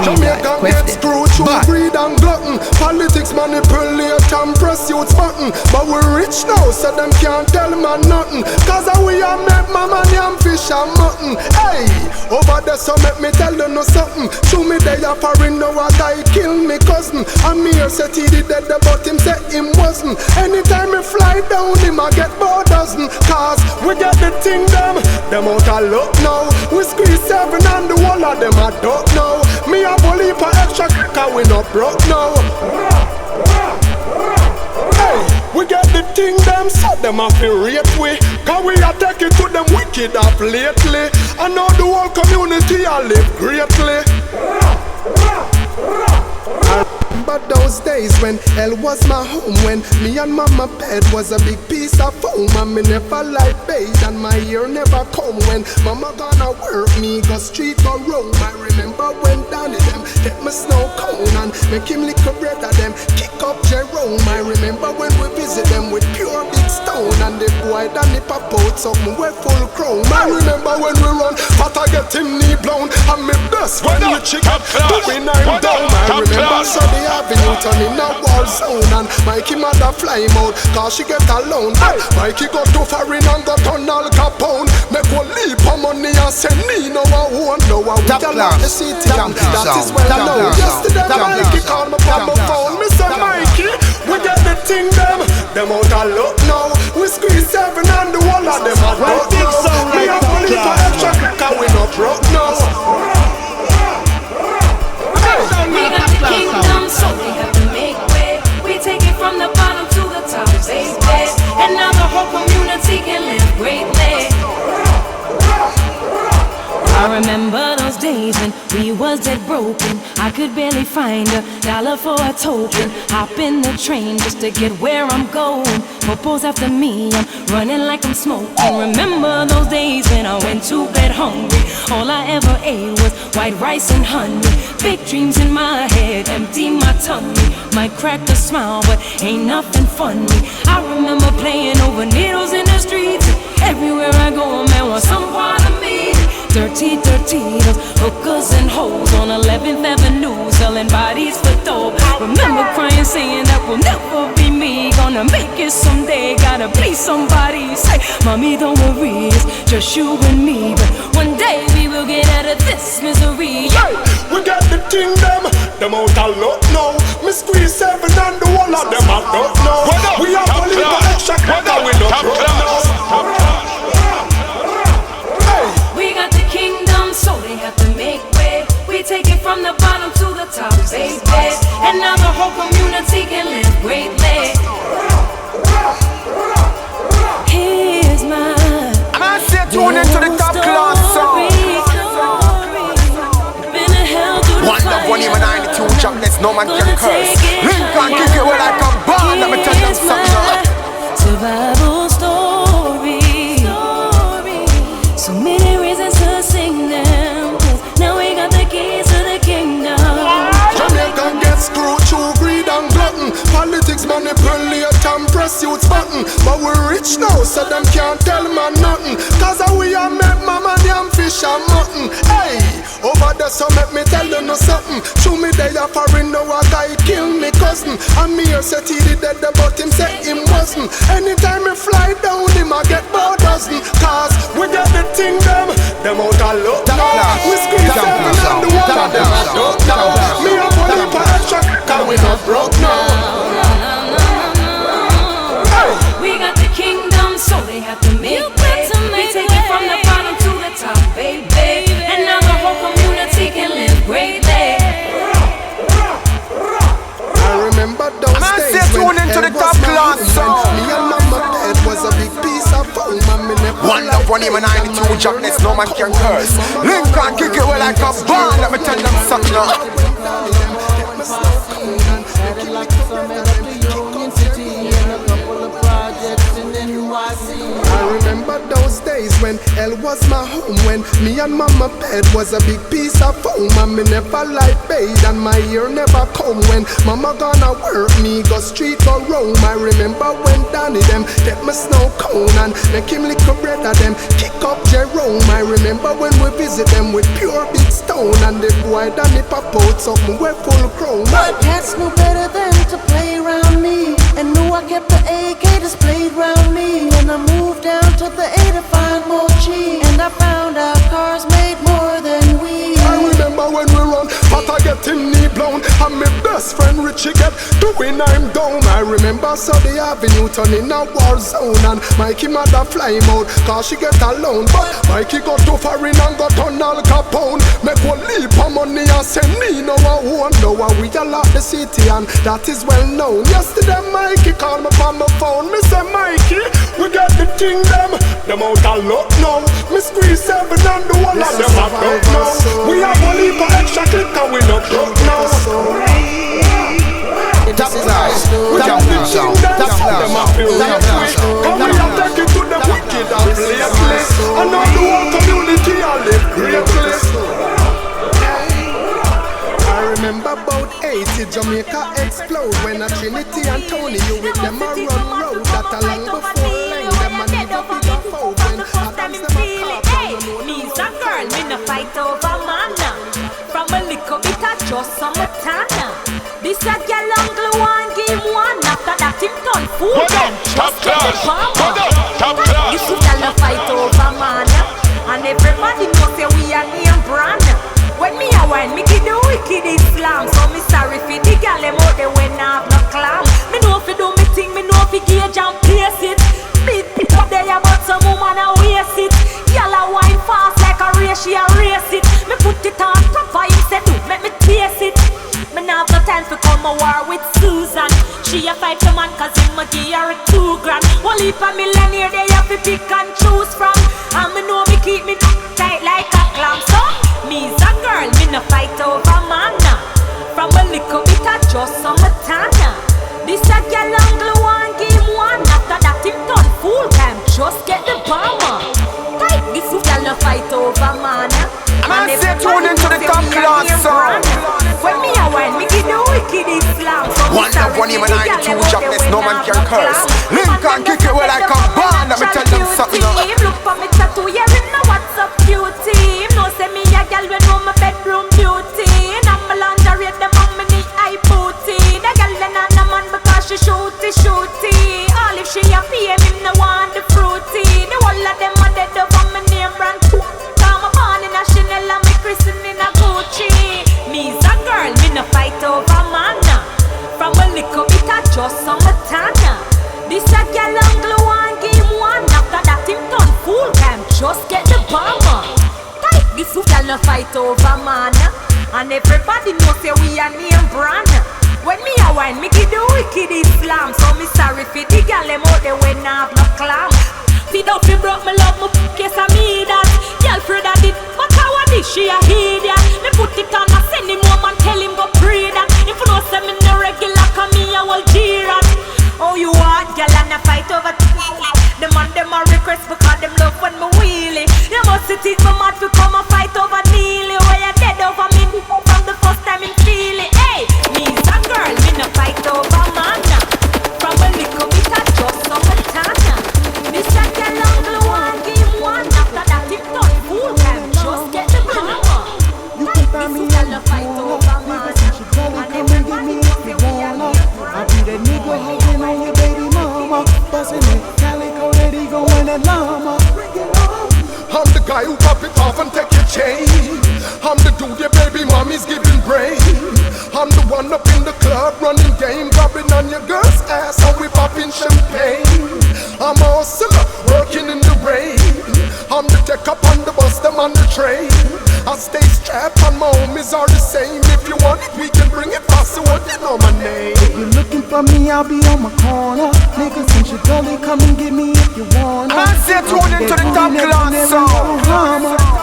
Jamaican get screwed through greed and glutton. Politics manipulate and press youth's button. But we rich now, so them can't tell man nothing. Cause we are make mama yam fish and mutton. Hey, over there so make me tell them no something. Show me they are foreign now a guy kill me cousin. And me here said he did that but him said him wasn't. Anytime me fly down him I get about dozen. Cause we get the thing them out a lot now. We squeeze 7 and the whole of them I don't know. Me a bully for extra cause we not broke now. Hey, we get the thing them so them a feel rate we. Cause we are taking to them wicked up lately. I know the whole community I live greatly. I remember those days when hell was my home, when me and mama bed was a big piece of foam. And me never like bathe and my ear never come. When mama gonna work, me go street or roam. I remember when Danny them get my snow cone and make him lick a bread of them, kick up Jerome. I remember when we visit them with pure big stone and the boy Danny pop out something we full chrome. I remember when we run, but I get him knee blown and me best when you chicken doing I'm down. I remember Sunday Avenue turning a war zone and Mikey mother fly him out cause she get alone. Mikey got too foreign and got on Al Capone. Make one leap of money and say me no one won't know. We all lock the city and that is well known. Yesterday Mikey called me from my phone. Me say Mikey, we get the thing them out a lot now. We squeeze 7 and the whole of them I don't know. Me have one leap of extra cause we not broke now. We got the kingdom, so we got to make way. We take it from the bottom. was dead broken. I could barely find $1 for a token. Hop in the train just to get where I'm going. Popo's after me, I'm running like I'm smoking. Remember those days when I went to bed hungry? All I ever ate was white rice and honey. Big dreams in my head, empty my tummy. Might crack a smile, but ain't nothing funny. I remember playing over needles in the streets. Everywhere I go, a man wants some part of me. Dirty, dirty, those hookers and hoes on 11th Avenue, selling bodies for dope. Remember crying, saying that will never be me. Gonna make it someday, gotta please somebody. Say, mommy, don't worry, it's just you and me. But one day we will get out of this misery. Hey, we got the thing them out a lot now. Me squeeze 7 and the whole of them I don't know. We have to leave an extra cut and we don't broke now. We got the kingdom, so they have to make way. We take it from the bottom to the top, baby. And now the whole community can live greatly. Here's my and I say tune into the top class song. One love, 1 even 92 jobless, no man can curse. Lincoln kick it where I come born. Let me tell them something. Survival story. So many reasons to sing them. Now we got the keys to the kingdom. Jamaican get screwed through greed and glutton. Politics manipulate and press youth's button. But we're rich now, so them can't tell man nothing. Cause we are make mama damn fish and mutton. Hey, over there so make me tell you no something. Show me they are foreign now a guy kill me cousin. And me here said he did dead but him said him wasn't. Anytime me fly down him I get more dozen. Cause we get the thing them out a lot now. We squeeze 7 and the one of them I don't know. Me a bully for extra cause we not broke now. We got the kingdom, so they have to make way. We take it from the bottom to the top, baby. And now the whole community can live greatly. I remember those days when into the top class song. Me and mama bed was a big piece of foam. One love, 1 even 92 jobless, no man can curse. Lincoln kick it where I come born. Let me tell them something now. I remember those days when hell was my home. When me and mama bed was a big piece of foam. And me never like bathe and my ear never come. When mama gonna work me go street go roam. I remember when Danny them take my snow cone and make him lick a bread of them kick up Jerome. I remember when we visit them with pure big stone. And the boy Danny pop out something we full chrome. My cats knew better than to play around me, and knew I kept the AK displayed round me. And I moved down to the A to find more cheese, and I found out cars made more than we. I remember when we run, but I get him knee blown. And my best friend Richie get doing I'm down. I remember Sunday Avenue turning a war zone. And Mikey mother fly him out, cause she get alone. But Mikey got too foreign and got on Al Capone. Make one leap of money and send me no one. Now we a lot the city and that is well known. Yesterday Mikey called me on my phone. Me say Mikey, we got the thing them out a lot now. Me squeeze 7 and the whole of them I don't know. We have a leap of extra click and we not broke now. Top class, top class, top class. Come we have take it to the wicked and blameless. And now the whole community all live greatly. I remember about 80 Jamaica explode when a Trinity and Tony you with them a run road that a long before lane them a never be a foe when a dance them a cop. Me's a girl, me no fight over man. From a little bit of just some tana. This a girl uncle one game one. After that him turn fool them. Top class, top class. You see y'all fight over man. And everybody know say we a name brand. When me a wine, me give the wicked Islam. So me sorry for the gal them out there when I have no clam. Me know if you do me thing, me know if you gauge and place it. Big up there about some woman a waste it. Y'all a wine fast like a race, she a race it. Me put it on top for him, say do, make me taste it. Me now have no time to come a war with Susan. She a fight the man cause him a give her $2 grand. One leap a millionaire they have to pick and choose from. And me know me keep me tight like a clam. So me's a girl, me no fight over man. From a little bit of just some tana. This a girl angle one game one. After that him turn fool time, just get the bomber. Tight this girl no fight over man. Man say tune into the top class sound. When me a wine, me give the wicked Islam. One love, one even 92 jobless, no man can curse. Lincoln kick it well like a band. Let me tell them something. Look for me tattoo, yeah, we know what's up, cutie. No say me a girl when know my bedroom beauty. And I'm a lingerie, them on me need eye booty. The girl then on the man because she shooty. All if she a PM, him no want the fruity. The whole of them are dead over my name brand. Come on in a Chanel and me christening in a Gucci. Me's a girl, me no fight over man. From a little bit of just some tana. This a girl angle one game one. After that him turn fool time, just get the bomber. Tight this girl no fight over man. And everybody know say we a name brand. When me a wine, me give the wicked Islam. So me sorry for the girl them out there when I have no clam. Feed up fi broke me love me guess I me that. Girl Fred a did, but how a this she a idiot. Me put it on and send him home and tell him go pray that. If you know say me no regular, come me a whole G-rat. Oh you want girl and a fight over the man them a request because them love when me wheelie. You must sit it me mad to come and fight over Neely. Where you dead over me from the first time in feel it. Hey, me's a girl, me no fight over man. From a little bit of just some tana. This a girl angle one game one. After that him turn fool time, just get the power. You can find me on the corner. Nigga, since you gonna come and get me if you wanna. I'll be that nigga hugging on your baby mama, bustin' that calico that he goin' that llama. I'm the guy who pop it off and take your chain. I'm the dude your baby mommy's giving brain. I'm the one up in the club running game, grabbing on your girl's ass and we popping champagne. I'm a hustler working in the rain. I'm the tech up on the bus, them on the train. I stay strapped and my homies are the same. If you want it, we can bring it fast, so what you know my name. If you're looking for me, I'll be on my corner. Nigga, since you gully, come and get me if you wanna. Man say tune into the top class sound.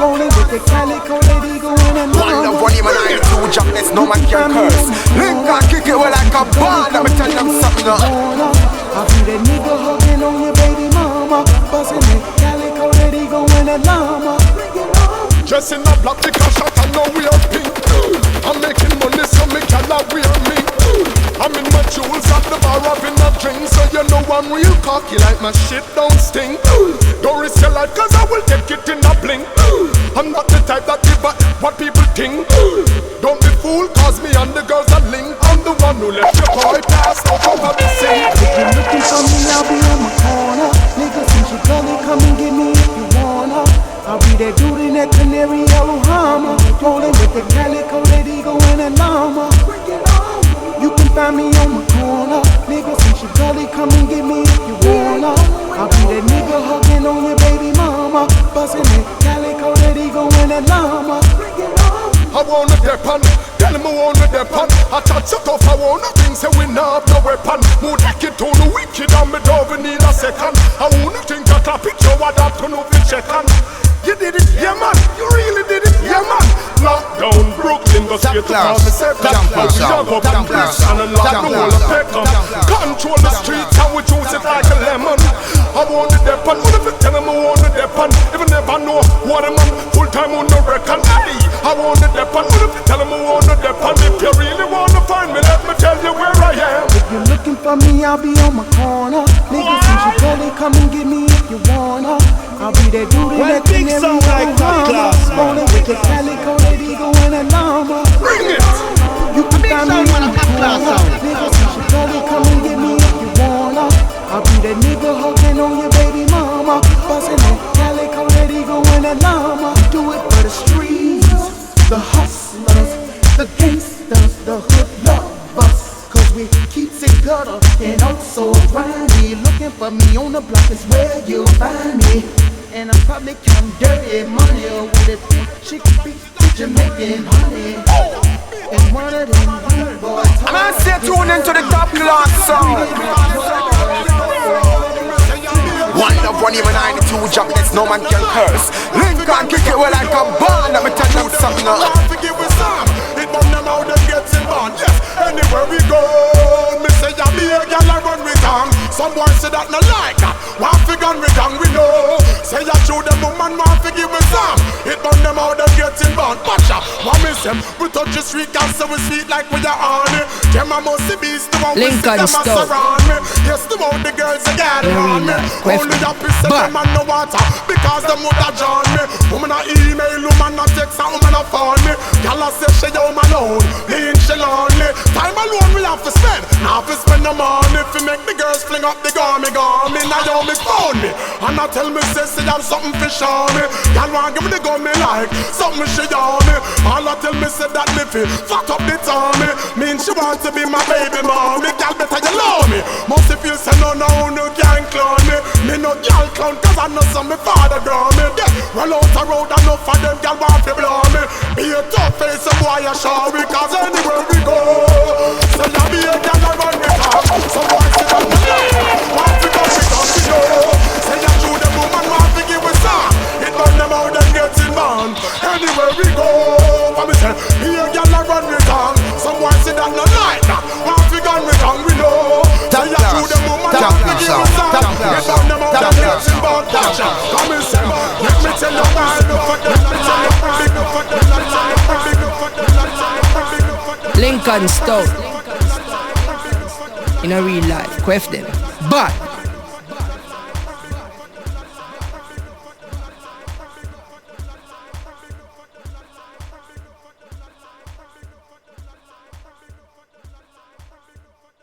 Rolling with the calico lady going and one love, one even 92 jobless, no man can curse. Lincoln kick it well like a band. Let me tell them something. I'll be that nigga hugging on your baby mama, bustin' that calico lady going and llama. Dress in a black because shot and now we are pink. I'm making money so me can wear me. I'm in my jewels at the bar having a drink, so you know I'm real cocky like my shit don't stink. Don't risk your life cause I will take it in a blink. I'm not the type that give back what people think. Don't be fooled cause me and the girls are linked. I'm the one who left your boy passed over the sink. If you're looking for me, I'll be on my corner. Nigga, since you gully, come and get me if you wanna. I'll be that dude in that canary yellow Hummer, rolling with the calico lady going and llama. You can find me on my corner. Nigga, since you gully, come and get me if you wanna. I'll be that nigga hugging on your baby mama, bustin' that calico lady going and llama. I wanna depend, tell him I wanna depend. I touch it off, I wanna things say we not have no weapon. Move like it on the wicked and me don't need a second. I wanna think that a picture what I to know if check on. You did it, yeah man, you really did it, yeah man. Lockdown, Brooklyn, go straight to Call-me-Seven. Jump up and press and unlock the whole of Peckham. Control the streets and we choose it like a lemon. I want the depend, what if you tell them I want the depend? If you never know what a man, full time on the reckon. I want the depend, what if you tell them I want the depend? If you really want to find me, let me tell you where I am. If you're looking for me, I'll be on my corner. Nigga, since you gully, come and get me if you wanna. I'll be that dude in that canary yellow Hummer, rolling with the calico lady going and llama. Bring it! You can find me on my corner. Nigga, since you gully, come and get me if you wanna. I'll be that nigga hugging on your baby mama, bustin' that calico lady going and llama. Do it for the streets, the hustlers, the gangsters, the hood lovers. Cause we keep it gutter and also grimy. Looking for me on the block is where you'll find me. And I'm probably counting dirty money with a big chick Jamaican honey. And one of them good boys. Man say tune into the top class sound. One love, one even 92 jobless, no man can curse. Lincoln can't kick it well like a band. Let me tell them something now. Forgive with some. It burn them out and gets in bond. Yes, anywhere we go, me say ya be a girl and run with tongue. Some boys say that no like that. Want fi gun with tongue, we know. Say ya show them woman want fi give with some. It burn them out and gets in bond. Watcha, what me say? We touch the street and so we sweet like we are on it. Them a must be beast, the one we see them a surround me. Yes, the more the girls a gather on me. Only the piece of them and no water because them would have drawn me. Woman a email, woman a text and woman a phone me. Girl a say she yo man own, me and she lonely. Time alone we have to spend, now fi spend no money. Fi make the girls fling up the gummy. Now yo me phone me, and I tell me say have something fi show me. Girl want give me the gun me like something she on me. All I tell me say that me fi fuck up the tummy. Mean she want to be my baby mommy. Girl better you love me. Must if you say no can't clown me. Me no girl clown cause I know some me father grow me. Yeah, roll out a road and enough of them girl want to blow me. Be a tough face and boy you show me. Cause anywhere we go, so you be a girl and run me talk. So boy sit down the line, want to go we don't we know. Say you shoot the woman want to give us some. It burn them out and get in man. Anywhere we go, what me say, be a girl and run me talk. Some boy sit down the line, want to gun me tongue we know. Say you shoot the woman want to give us some. It burn them out and get in man. Come and say, let me tell you why. Lincoln Stout. In a real life, quaff them. But